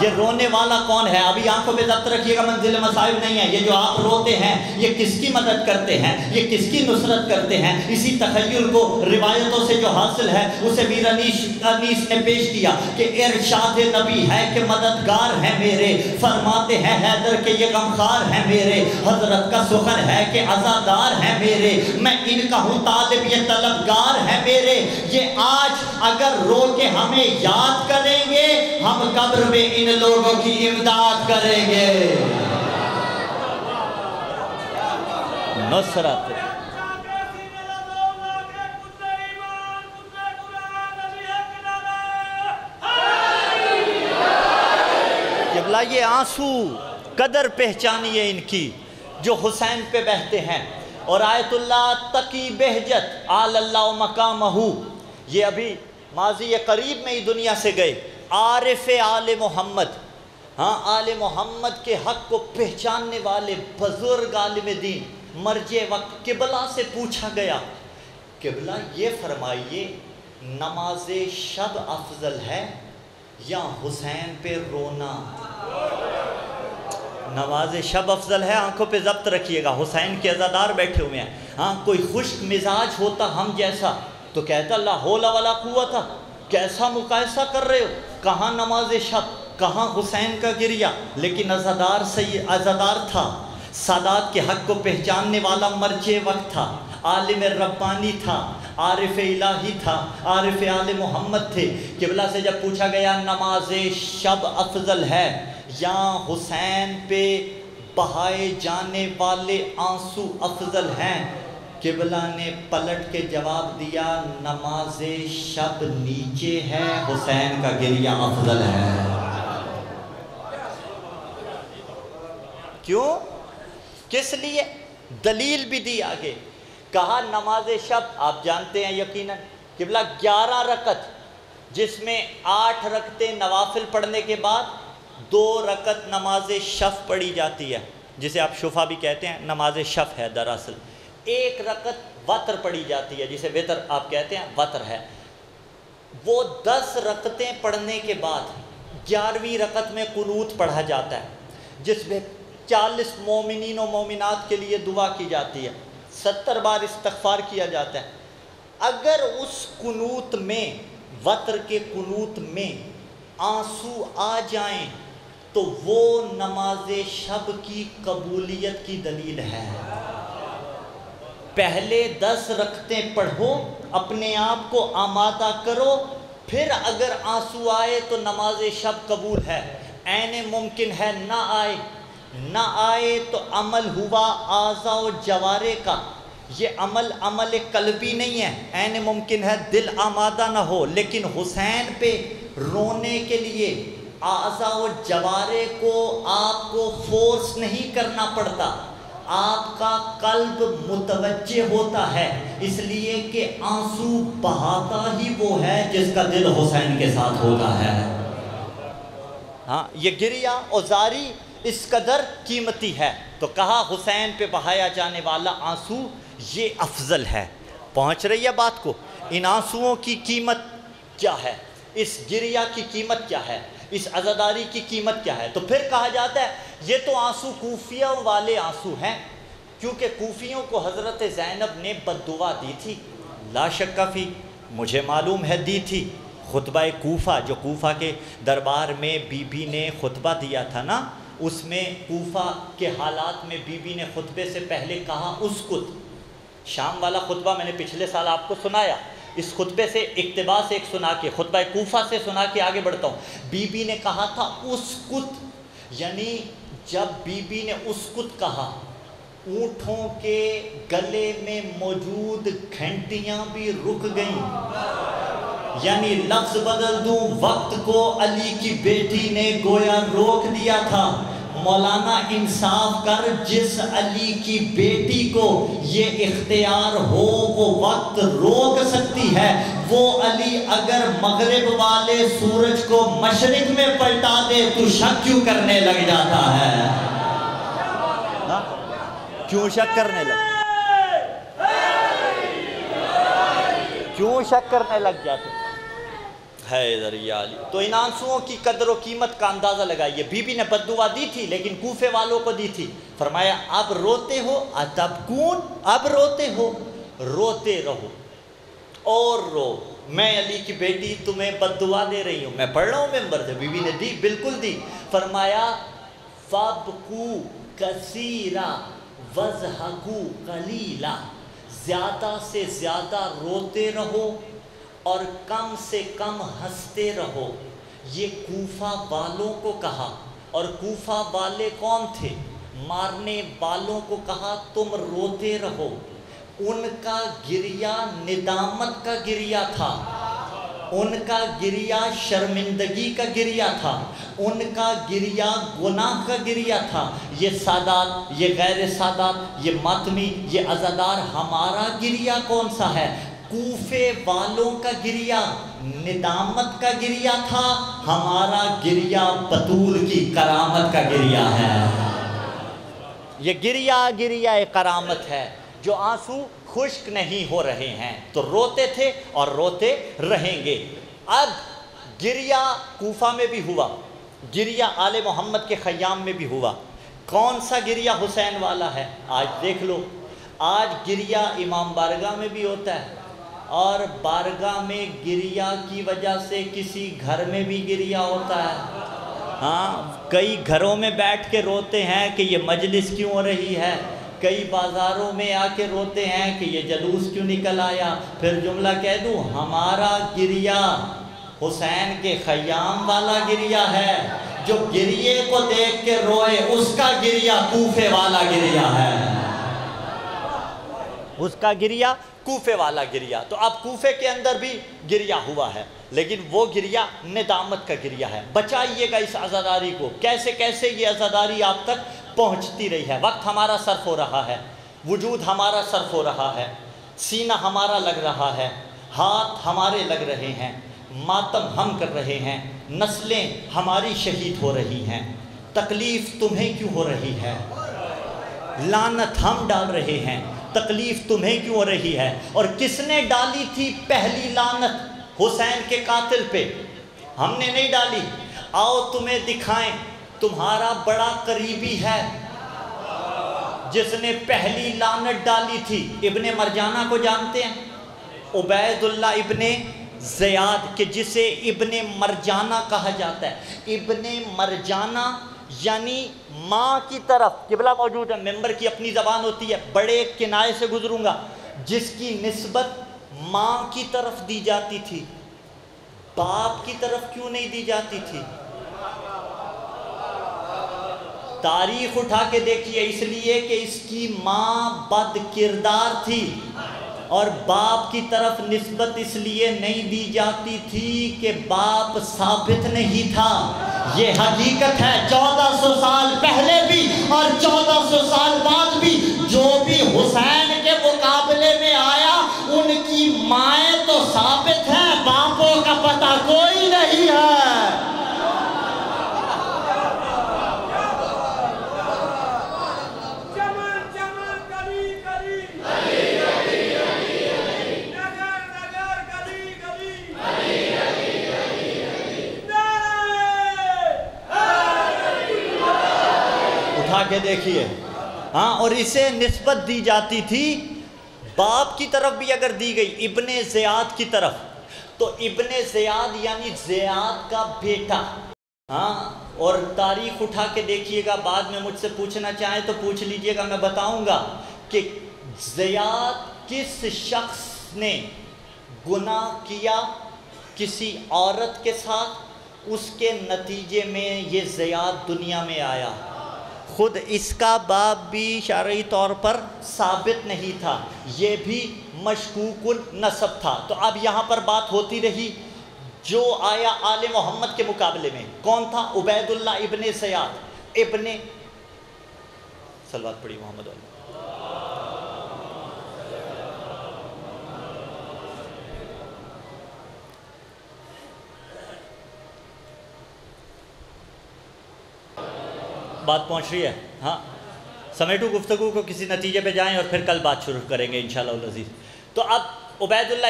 یہ رونے والا کون ہے؟ ابھی آنکھوں پہ ضبط رکھیے گا، منزل مصائب نہیں ہے۔ یہ جو آپ روتے ہیں یہ کس کی مدد کرتے ہیں، یہ کس کی نصرت کرتے ہیں؟ اسی تخیل کو روایتوں سے جو حاصل ہے اسے میر انیس نے پیش کیا کہ ارشاد نبی ہے کہ مددگار ہیں میرے، فرماتے ہیں حیدر کہ یہ غمخوار ہیں میرے، حضرت کا سخن ہے کہ عزادار ہیں میرے، میں ان کا ہوں طالب یہ طلبگار ہیں میرے۔ یہ آج اگر رو کے ہمیں یاد کریں گے، ہم قبر میں ان لوگوں کی امداد کریں گے۔ نصرت بھلا یہ آنسو قدر پہچانیے ان کی جو حسین پہ بہتے ہیں. اور آیت اللہ تقی بہجت آل اللہ مقامہ، یہ ابھی ماضی قریب میں ہی دنیا سے گئے. عارف آل محمد، ہاں آل محمد کے حق کو پہچاننے والے بزرگ عالم دین مرجع وقت قبلہ سے پوچھا گیا، قبلہ یہ فرمائیے نماز شب افضل ہے یا حسین پہ رونا؟ نماز شب افضل ہے، آنکھوں پہ ضبط رکھیے گا، حسین کے عزادار بیٹھے ہوئے ہیں. ہاں کوئی خشک مزاج ہوتا ہم جیسا تو کہتا لا حول ولا قوت، کیسا مقایسہ کر رہے ہو، کہاں نماز شب، کہاں حسین کا گریہ. لیکن عزادار تھا، سادات کے حق کو پہچاننے والا مرجع وقت تھا، عالم ربانی تھا، عارف الہی تھا، عارف آل محمد تھے. قبلہ سے جب پوچھا گیا نماز شب افضل ہے یا حسین پہ بہائے جانے والے آنسو افضل ہیں، قبلہ نے پلٹ کے جواب دیا نماز شب نیچے ہے، حسین کا گریہ افضل ہے. کیوں؟ کس لیے؟ دلیل بھی دی آگے. کہا نماز شب آپ جانتے ہیں یقیناً قبلہ 11 رکعت، جس میں 8 رکعتیں نوافل پڑھنے کے بعد 2 رکعت نماز شف پڑھی جاتی ہے، جسے آپ شفا بھی کہتے ہیں، نماز شف ہے دراصل. 1 رکعت وتر پڑھی جاتی ہے، جسے وتر آپ کہتے ہیں، وتر ہے. وہ 10 رکعتیں پڑھنے کے بعد 11ویں رکعت میں قنوت پڑھا جاتا ہے، جس میں 40 مومنین و مومنات کے لیے دعا کی جاتی ہے، 70 بار استغفار کیا جاتا ہے. اگر اس قنوت میں، وتر کے قنوت میں آنسو آ جائیں تو وہ نماز شب کی قبولیت کی دلیل ہے. پہلے 10 رکعتیں پڑھو، اپنے آپ کو آمادہ کرو، پھر اگر آنسو آئے تو نماز شب قبول ہے. عین ممکن ہے نہ آئے تو عمل ہوا اعضاء و جوارے کا. یہ عمل قلبی نہیں ہے، عین ممکن ہے دل آمادہ نہ ہو، لیکن حسین پہ رونے کے لیے اعضاء و جوارے کو آپ کو فورس نہیں کرنا پڑتا، آپ کا قلب متوجہ ہوتا ہے، اس لیے کہ آنسو بہاتا ہی وہ ہے جس کا دل حسین کے ساتھ ہوتا ہے. ہاں یہ گریہ اور زاری اس قدر قیمتی ہے. تو کہا حسین پہ بہایا جانے والا آنسو یہ افضل ہے. پہنچ رہی ہے بات کو؟ ان آنسوؤں کی قیمت کیا ہے، اس گریہ کی قیمت کیا ہے، اس عزاداری کی قیمت کیا ہے؟ تو پھر کہا جاتا ہے یہ تو آنسو کوفیہ والے آنسو ہیں، کیونکہ کوفیوں کو حضرت زینب نے بد دعا دی تھی. لا شک فی، مجھے معلوم ہے دی تھی. خطبہ کوفہ، جو کوفہ کے دربار میں بی بی نے خطبہ دیا تھا نا، اس میں کوفہ کے حالات میں بی بی نے خطبے سے پہلے کہا اسکت. شام والا خطبہ میں نے پچھلے سال آپ کو سنایا، اس خطبے سے اقتباس ایک سنا کے، خطبہ کوفہ سے سنا کے آگے بڑھتا ہوں. بی بی نے کہا تھا اسکت، یعنی جب بی بی نے اسکت کہا، اونٹوں کے گلے میں موجود گھنٹیاں بھی رک گئیں. یعنی لفظ بدل دوں، وقت کو علی کی بیٹی نے گویا روک دیا تھا. مولانا انصاف کر، جس علی کی بیٹی کو یہ اختیار ہو وہ وقت روک سکتی ہے، وہ علی اگر مغرب والے سورج کو مشرق میں پلٹا دے تو شک کیوں کرنے لگ جاتا ہے؟ کیوں شک کرنے لگ جاتے ہے ذریعہ علی؟ تو ان آنسوؤں کی قدر و قیمت کا اندازہ لگائیے. بی بی نے بد دعا دی تھی لیکن کوفے والوں کو دی تھی. فرمایا اب روتے ہو، اتبکون، اب روتے ہو، روتے رہو اور رو. میں علی کی بیٹی تمہیں بد دعا دے رہی ہوں، میں پڑھ رہا ہوں ممبر سے. بی بی نے دی، بالکل دی. فرمایا فَابْكُوا كَثِيرًا وَاضْحَكُوا قَلِيلًا، زیادہ سے زیادہ روتے رہو اور کم سے کم ہنستے رہو. یہ کوفہ والوں کو کہا، اور کوفہ والے کون تھے؟ مارنے والوں کو کہا تم روتے رہو. ان کا گریہ ندامت کا گریہ تھا. ان کا گریہ شرمندگی کا گریہ تھا، ان کا گریہ گناہ کا گریہ تھا۔ یہ سادات، یہ غیر سادات، یہ ماتمی، یہ عزادار، ہمارا گریہ کون سا ہے؟ کوفے والوں کا گریہ ندامت کا گریہ تھا، ہمارا گریہ بطول کی کرامت کا گریہ ہے۔ یہ گریہ کرامت ہے، جو آنسو خشک نہیں ہو رہے ہیں تو روتے تھے اور روتے رہیں گے۔ اب گریہ کوفہ میں بھی ہوا، گریہ آل محمد کے خیام میں بھی ہوا۔ کون سا گریہ حسین والا ہے؟ آج دیکھ لو، آج گریہ امام بارگاہ میں بھی ہوتا ہے، اور بارگاہ میں گریہ کی وجہ سے کسی گھر میں بھی گریہ ہوتا ہے۔ ہاں، کئی گھروں میں بیٹھ کے روتے ہیں کہ یہ مجلس کیوں ہو رہی ہے، کئی بازاروں میں آ کے روتے ہیں کہ یہ جلوس کیوں نکل آیا۔ پھر جملہ کہہ دوں، ہمارا گریہ حسین کے خیام والا گریہ ہے۔ جو گریے کو دیکھ کے روئے، اس کا گریہ کوفے والا گریہ ہے، اس کا گریہ کوفے والا گریہ۔ تو اب کوفے کے اندر بھی گریہ ہوا ہے، لیکن وہ گریہ ندامت کا گریہ ہے۔ بچائیے گا اس عزاداری کو، کیسے کیسے یہ عزاداری آپ تک پہنچتی رہی ہے۔ وقت ہمارا صرف ہو رہا ہے، وجود ہمارا صرف ہو رہا ہے، سینہ ہمارا لگ رہا ہے، ہاتھ ہمارے لگ رہے ہیں، ماتم ہم کر رہے ہیں، نسلیں ہماری شہید ہو رہی ہیں۔ تکلیف تمہیں کیوں ہو رہی ہے؟ لعنت ہم ڈال رہے ہیں، تکلیف تمہیں کیوں ہو رہی ہے؟ اور کس نے ڈالی تھی پہلی لعنت حسین کے قاتل پہ؟ ہم نے نہیں ڈالی۔ آؤ تمہیں دکھائیں، تمہارا بڑا قریبی ہے جس نے پہلی لعنت ڈالی تھی۔ ابن مرجانہ کو جانتے ہیں؟ عبید اللہ ابن زیاد، کہ جسے ابن مرجانہ کہا جاتا ہے۔ ابن مرجانہ یعنی ماں کی طرف، قبلہ موجود ہے، ممبر کی اپنی زبان ہوتی ہے، بڑے کنائے سے گزروں گا، جس کی نسبت ماں کی طرف دی جاتی تھی۔ باپ کی طرف کیوں نہیں دی جاتی تھی؟ تاریخ اٹھا کے دیکھیے، اس لیے کہ اس کی ماں بد کردار تھی، اور باپ کی طرف نسبت اس لیے نہیں دی جاتی تھی کہ باپ ثابت نہیں تھا۔ یہ حقیقت ہے، 1400 سال پہلے بھی اور 1400 سال بعد بھی جو بھی حسین کے مقابلے میں آیا، ان کی مائیں تو ثابت ہیں، باپوں کا پتہ کوئی نہیں ہے۔ کے دیکھیے، ہاں، اور اسے نسبت دی جاتی تھی باپ کی طرف بھی اگر دی گئی، ابن زیاد کی طرف، تو ابن زیاد یعنی زیاد کا بیٹا۔ ہاں، اور تاریخ اٹھا کے دیکھیے گا، بعد میں مجھ سے پوچھنا چاہیں تو پوچھ لیجئے گا، میں بتاؤں گا کہ زیاد کس شخص نے گناہ کیا کسی عورت کے ساتھ، اس کے نتیجے میں یہ زیاد دنیا میں آیا۔ خود اس کا باپ بھی شرعی طور پر ثابت نہیں تھا، یہ بھی مشکوک النسب تھا۔ تو اب یہاں پر بات ہوتی رہی، جو آیا آل محمد کے مقابلے میں کون تھا؟ عبید اللہ ابن زیاد ابن، صلوات پڑھی محمد علیہ۔ بات پہنچ رہی ہے؟ ہاں، سمیٹو گفتگو کو، کسی نتیجے پہ جائیں اور پھر کل بات شروع کریں گے انشاءاللہ العزیز۔ تو اب عبید اللہ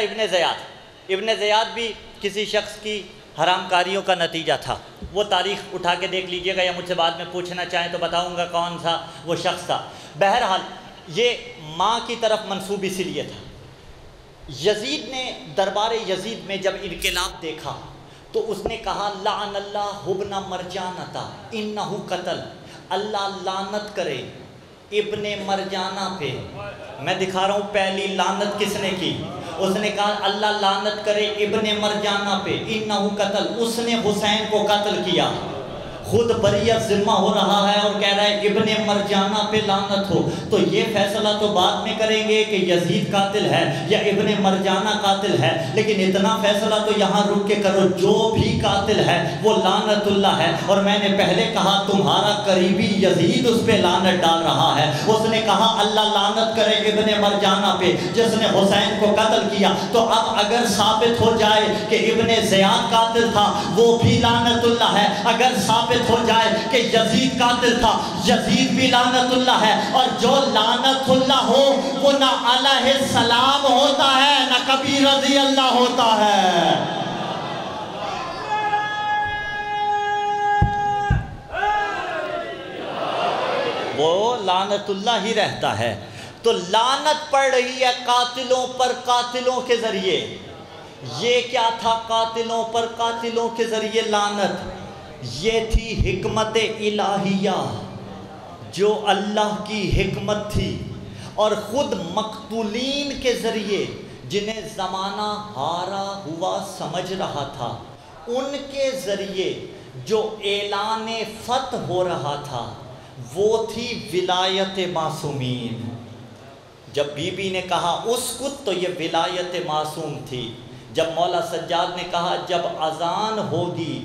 ابن زیاد بھی کسی شخص کی حرام کاریوں کا نتیجہ تھا۔ وہ تاریخ اٹھا کے دیکھ لیجئے گا، یا مجھ سے بعد میں پوچھنا چاہیں تو بتاؤں گا کون سا وہ شخص تھا۔ بہرحال یہ ماں کی طرف منسوب اس لیے تھا۔ یزید نے دربار یزید میں جب انقلاب دیکھا تو اس نے کہا لعن اللہ ابن مرجانہ انہ قتل، اللہ لعنت کرے ابن مرجانہ پہ۔ میں دکھا رہا ہوں پہلی لعنت کس نے کی، اس نے کہا اللہ لعنت کرے ابن مرجانہ پہ، انہ قتل، اس نے حسین کو قتل کیا۔ خود بریت ذمہ ہو رہا ہے اور کہہ رہا ہے ابن مرجانہ پہ لعنت ہو، تو یہ فیصلہ تو بعد میں کریں گے کہ یزید قاتل ہے یا ابن مرجانہ قاتل ہے، لیکن اتنا فیصلہ تو یہاں رک کے کرو جو بھی قاتل ہے وہ لعنت اللہ ہے۔ اور میں نے پہلے کہا تمہارا قریبی یزید اس پہ لعنت ڈال رہا ہے، اس نے کہا اللہ لعنت کرے ابن مرجانہ پہ جس نے حسین کو قتل کیا۔ تو اب اگر ثابت ہو جائے کہ ابن زیاد قاتل تھا وہ بھی لعنت اللہ ہے، اگر ثابت ہو جائے کہ یزید قاتل تھا یزید بھی لعنت اللہ ہے، اور جو لعنت اللہ ہو وہ نہ علیہ السلام ہوتا ہے نہ کبھی رضی اللہ ہوتا ہے۔ وہ لعنت اللہ ہی رہتا ہے۔ تو لعنت پڑ رہی ہے قاتلوں پر قاتلوں کے ذریعے۔ یہ کیا تھا قاتلوں پر قاتلوں کے ذریعے لعنت؟ یہ تھی حکمت الہیہ، جو اللہ کی حکمت تھی، اور خود مقتولین کے ذریعے جنہیں زمانہ ہارا ہوا سمجھ رہا تھا ان کے ذریعے جو اعلان فتح ہو رہا تھا وہ تھی ولایت معصومین۔ جب بی بی نے کہا اسکت تو یہ ولایت معصوم تھی۔ جب مولا سجاد نے کہا جب اذان ہوگی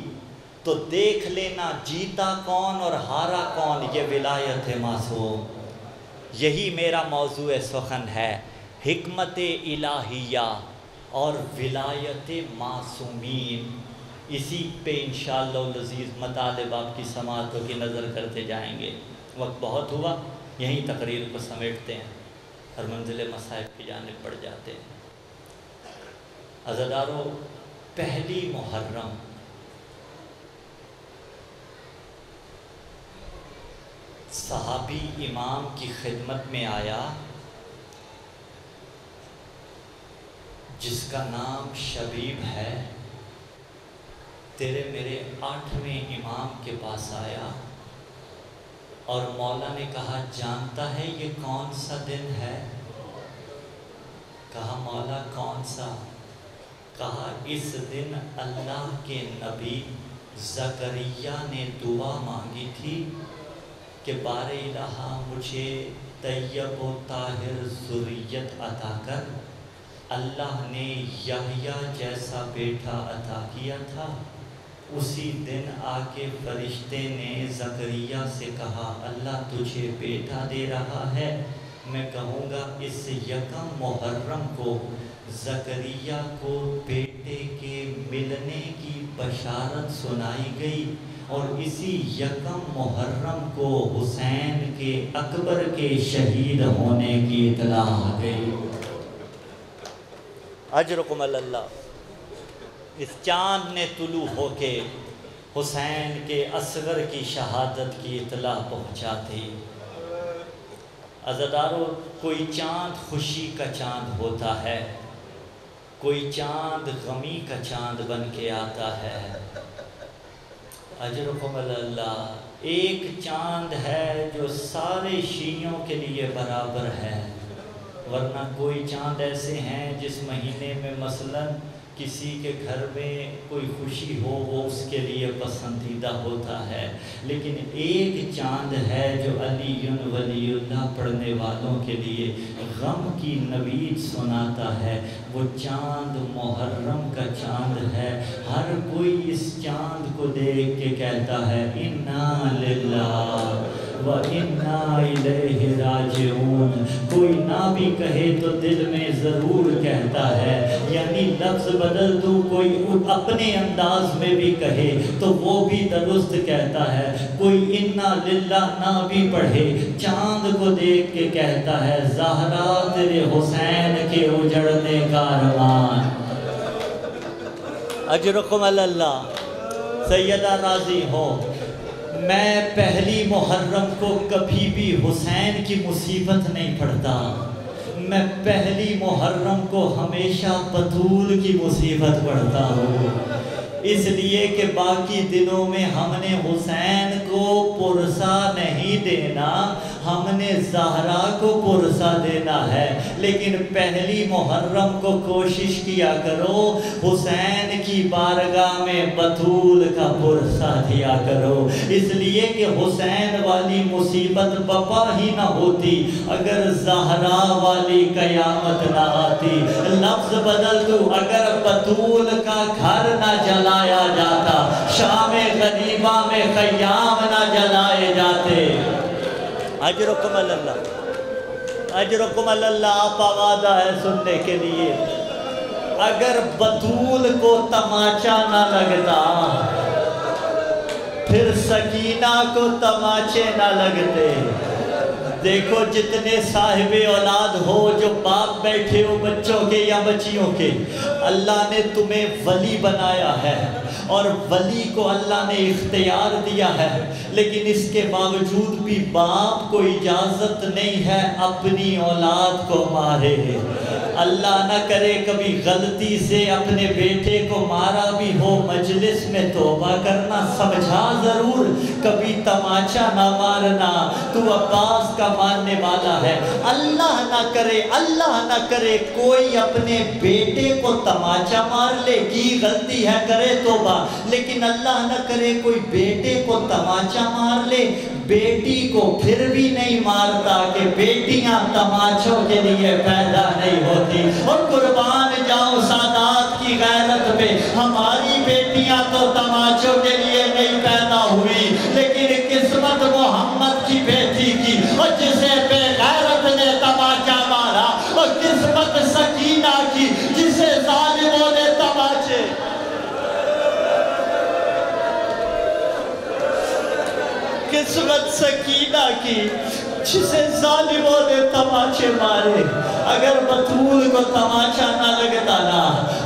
تو دیکھ لینا جیتا کون اور ہارا کون، یہ ولایت معصوم۔ یہی میرا موضوع سخن ہے، حکمت الہیہ اور ولایت معصومین۔ اسی پہ انشاءاللہ العزیز مطالب آپ کی سماعتوں کی نظر کرتے جائیں گے۔ وقت بہت ہوا، یہیں تقریر کو سمیٹتے ہیں اور منزل مصائب کی جانب بڑھ جاتے ہیں۔ عزادارو، پہلی محرم صحابی امام کی خدمت میں آیا جس کا نام شبیب ہے، تیرے میرے 8ویں امام کے پاس آیا اور مولا نے کہا جانتا ہے یہ کون سا دن ہے؟ کہا مولا کون سا؟ کہا اس دن اللہ کے نبی زکریا نے دعا مانگی تھی کہ بار الہ مجھے طیب و طاہر ذریت عطا کر۔ اللہ نے یحییٰ جیسا بیٹا عطا کیا تھا۔ اسی دن آ کے فرشتے نے زکریا سے کہا اللہ تجھے بیٹا دے رہا ہے۔ میں کہوں گا اس یکم محرم کو زکریا کو بیٹے کے ملنے کی بشارت سنائی گئی، اور اسی یکم محرم کو حسین کے اکبر کے شہید ہونے کی اطلاع آ گئی۔ اجرکم اللہ۔ اس چاند نے طلوع ہو کے حسین کے اصغر کی شہادت کی اطلاع پہنچاتی۔ عزادارو، کوئی چاند خوشی کا چاند ہوتا ہے، کوئی چاند غمی کا چاند بن کے آتا ہے۔ اجرکم اللہ، ایک چاند ہے جو سارے شیعوں کے لیے برابر ہے، ورنہ کوئی چاند ایسے ہیں جس مہینے میں مثلا کسی کے گھر میں کوئی خوشی ہو وہ اس کے لیے پسندیدہ ہوتا ہے، لیکن ایک چاند ہے جو علی ولی اللہ پڑھنے والوں کے لیے غم کی نوید سناتا ہے، وہ چاند محرم کا چاند ہے۔ ہر کوئی اس چاند کو دیکھ کے کہتا ہے انا للہ وَإِنَّا إِلَيْهِ راجعون۔ کوئی نہ بھی کہے تو دل میں ضرور کہتا ہے، یعنی لفظ بدل دوں، کوئی اپنے انداز میں بھی کہے تو وہ بھی درست کہتا ہے۔ کوئی اِنَّا لِلَّهِ نہ بھی پڑھے، چاند کو دیکھ کے کہتا ہے زہرا تیرے حسین کے اجڑنے کا ارمان۔ اجرکم اللہ۔ سیدہ راضی ہو، میں پہلی محرم کو کبھی بھی حسین کی مصیبت نہیں پڑھتا، میں پہلی محرم کو ہمیشہ بطول کی مصیبت پڑھتا ہوں، اس لیے کہ باقی دنوں میں ہم نے حسین کو پرسہ نہیں دینا، ہم نے زہرا کو پرسہ دینا ہے، لیکن پہلی محرم کو کوشش کیا کرو حسین کی بارگاہ میں بطول کا پرسہ دیا کرو، اس لیے کہ حسین والی مصیبت بپا ہی نہ ہوتی اگر زہرا والی قیامت نہ آتی۔ لفظ بدل دو، اگر بطول کا گھر نہ جلایا جاتا، شام غریبہ میں خیام نہ جلائے جاتے۔ اجرکم اللہ، اجرکم اللہ، آپ آوازہ ہے سننے کے لیے۔ اگر بطول کو تماچا نہ لگتا، پھر سکینہ کو تماچے نہ لگتے۔ دیکھو جتنے صاحب اولاد ہو، جو باپ بیٹھے ہو بچوں کے یا بچیوں کے، اللہ نے تمہیں ولی بنایا ہے اور ولی کو اللہ نے اختیار دیا ہے، لیکن اس کے باوجود بھی باپ کو اجازت نہیں ہے اپنی اولاد کو مارے۔ اللہ نہ کرے کبھی غلطی سے اپنے بیٹے کو مارا بھی ہو، مجلس میں توبہ کرنا، سمجھا ضرور، کبھی تماچا نہ مارنا، تو عباس کا ماننے والا ہے۔ اللہ نہ کرے، اللہ نہ کرے کوئی اپنے بیٹے کو تماچا مار لے، کی غلطی ہے کرے توبہ، لیکن اللہ نہ کرے کوئی بیٹے کو تماچا مار لے، بیٹی کو پھر بھی نہیں مارتا کہ بیٹیاں تماچوں کے لیے پیدا نہیں ہوتی۔ اور قربان جاؤں سادات کی غیرت پہ، ہماری بیٹیاں تو تماچوں کے لیے نہیں پیدا ہوئی، لیکن قسمت محمد کی بیٹی کی، اور جسے بے غیرت نے تماچا مارا، اور قسمت سکینہ کی جسے ظالموں نے تماچے۔ قسمت سکینہ کی جسے ظالموں نے تماچے مارے۔ اگر بطول کو تماچا نہ لگتا نا،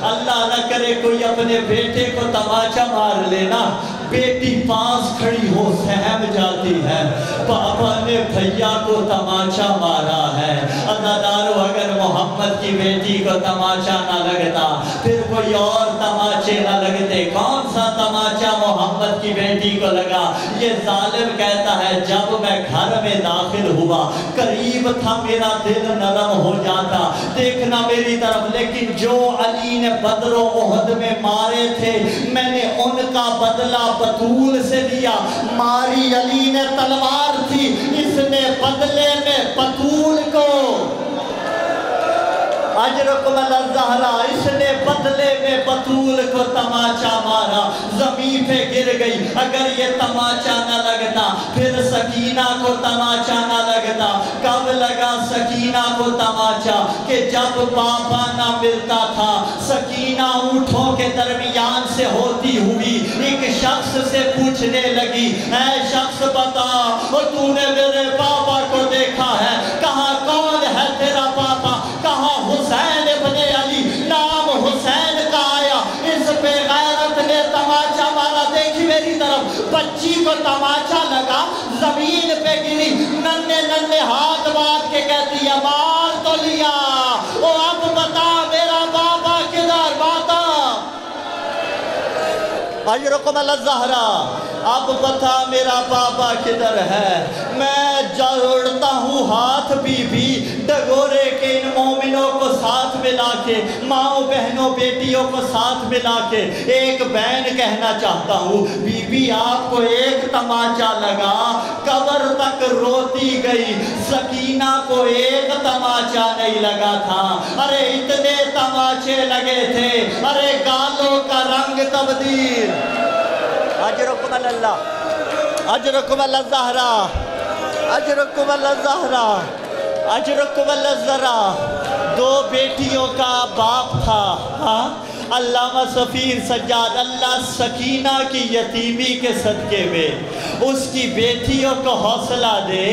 اللہ نہ کرے کوئی اپنے بیٹے کو تماچا مار لینا، بیٹی پاس کھڑی ہو سہم جاتی ہے، پاپا نے بھیا کو تماچا مارا ہے۔ عزادارو اگر محمد کی بیٹی کو تماچا نہ لگتا، پھر کوئی اور تماچے نہ لگتے، کون سا تماچا محمد کی بیٹی کو لگا؟ یہ ظالم کہتا ہے جب میں گھر میں داخل ہوا، قریب تھا میرا دل نرم ہو جاتا، دیکھنا میری طرف، لیکن جو علی نے بدر و احد میں مارے تھے، میں نے ان کا بدلہ بطول سے لیا۔ ماری علی نے تلوار تھی، اس نے بدلے میں بطول کو، اجرکم الزہرا، اس نے بدلے میں بطول کو تماچا مارا، زمین پہ گر گئی۔ اگر یہ تماچا نہ لگتا، پھر سکینہ کو تماچا نہ لگتا۔ کب لگا سکینہ کو تماچا؟ کہ جب پاپا نہ ملتا تھا، سکینہ اونٹوں کے درمیان سے ہوتی ہوئی ایک شخص سے پوچھنے لگی، اے شخص بتا، تو نے میرے پاپا کو دیکھا ہے؟ کہاں کون ہے تیرا پاپا؟ کہاں حسین ابن علی، نام حسین کا آیا۔ اس بے غیرت نے تماچا مارا، دیکھی میری طرف، بچی کو تماچا لگا، زمین پہ گری، ننے ننے ہاتھ باندھ کے کہتی ہے مار تو لیا، او اب بتا میرا بابا کدھر؟ باتا اجرکم الزہرا، اب بتا میرا بابا کدھر ہے؟ میں جوڑتا ہوں ہاتھ بی بی ڈگورے کے ان مومنوں کو ساتھ ملا کے، ماں بہنوں بیٹیوں کو ساتھ ملا کے ایک بین کہنا چاہتا ہوں، بی بی آپ کو ایک تماچا لگا، قبر تک روتی گئی، سکینہ کو ایک تماچا نہیں لگا تھا، ارے اتنے تماچے لگے تھے، ارے گالوں کا رنگ تبدیل۔ اجرکم اللہ، اجرکم الزہرا، اجرکم الزہرا، اجرکم الزہرا۔ دو بیٹیوں کا باپ تھا، ہاں، علامہ سفیر سجاد، اللہ سکینہ کی یتیمی کے صدقے میں اس کی بیٹیوں کو حوصلہ دے۔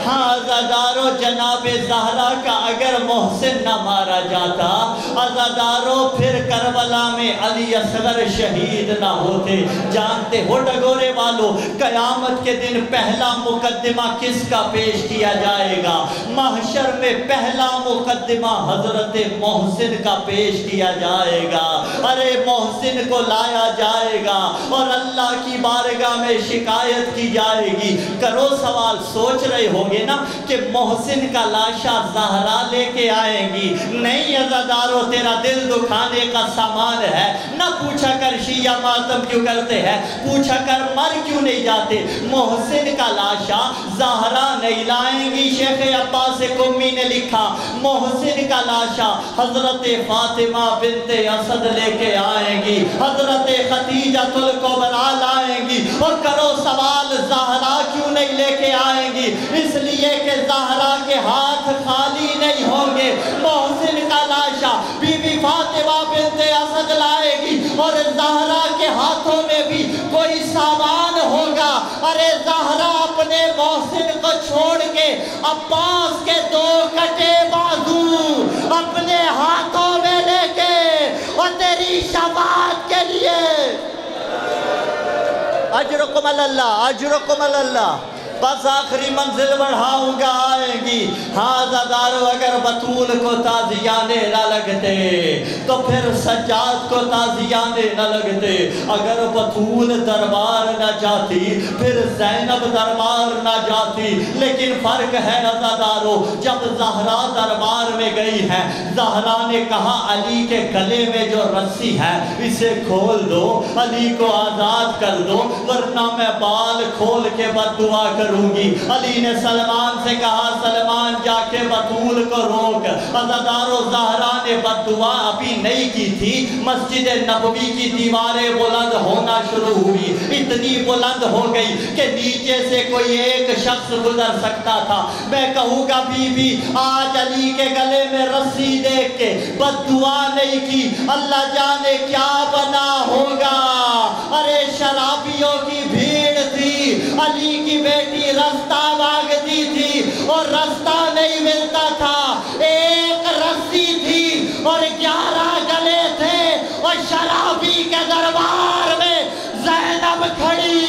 ہاں عزادارو، جناب زہرا کا اگر محسن نہ مارا جاتا، عزادارو پھر کربلا میں علی اصغر شہید نہ ہوتے۔ جانتے ہو ڈگورے والو، قیامت کے دن پہلا مقدمہ کس کا پیش کیا جائے گا؟ محشر میں پہلا مقدمہ حضرت محسن کا پیش کیا جائے گا۔ ارے محسن کو لایا جائے گا اور اللہ کی بارگاہ میں شکایت کی جائے گی۔ کرو سوال، سوچ رہے ہوگے نا کہ محسن کا لاشا زہرا لے کے آئیں گی؟ نہیں عزادارو، تیرا دل دکھانے کا سامان ہے۔ نہ پوچھا کر شیعہ ماتم کیوں کرتے ہیں، پوچھا کر مر کیوں نہیں جاتے۔ محسن کا لاشا زہرا نہیں لائیں گی۔ شیخ عباس قمی نے لکھا محسن کا لاشا حضرت فاطمہ بنت اسد لے کے آئیں گی، حضرت خدیجۃ الکبریٰ لائیں گی۔ اور کرو سوال، زہرا کیوں نہیں لے کے آئیں گی؟ اس لیے کہ زہرا کے ہاتھ خالی نہیں ہوں گے۔ محسن کا لاشا بی بی فاطمہ بنت اسد لائے گی اور زہرا کے ہاتھوں میں بھی کوئی سامان ہوگا۔ ارے زہرا اپنے محسن کو چھوڑ کے عباس کے 2 کٹے بازو اپنے ہاتھوں میں لے کے اور تیری شفاعت کے لیے اجرکم اللہ، اجرکم اللہ، بس آخری منزل بڑھاؤں گا آئیں گی۔ ہاں زدارو، اگر بطول کو تازیانے نہ لگتے تو پھر سجاد کو تازیانے نہ لگتے۔ اگر بطول دربار نہ جاتی پھر زینب دربار نہ جاتی۔ لیکن فرق ہے زدارو، جب زہرا دربار میں گئی ہے، زہرا نے کہا علی کے گلے میں جو رسی ہے اسے کھول دو، علی کو آزاد کر دو، ورنہ میں بال کھول کے بد دعا کروں گی۔ علی نے سلمان سے کہا سلمان جا کے بطول کو روک۔ عزادارو، زہرا نے بد دعا ابھی نہیں کی تھی، مسجد نبوی کی دیواریں بلند ہونا شروع ہوئی، اتنی بلند ہو گئی کہ نیچے سے کوئی ایک شخص گزر سکتا تھا۔ میں کہوں گا بی بی آج علی کے گلے میں رسی دیکھ کے بد دعا نہیں کی، اللہ جانے کیا بنا ہوگا۔ ارے شرابیوں کی بھیڑ تھی، علی کی بیٹی رستہ مانگتی تھی اور رستہ نہیں ملتا تھا۔ ایک رسی تھی اور 11 گلے تھے اور شرابی کے دربار میں زینب کھڑی۔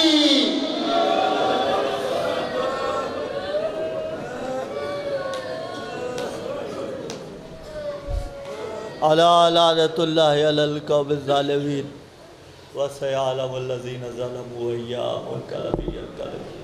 الا لعنۃ اللہ علی القوم الظالمین وسيعلم الذين ظلموا وإياهم الكافرين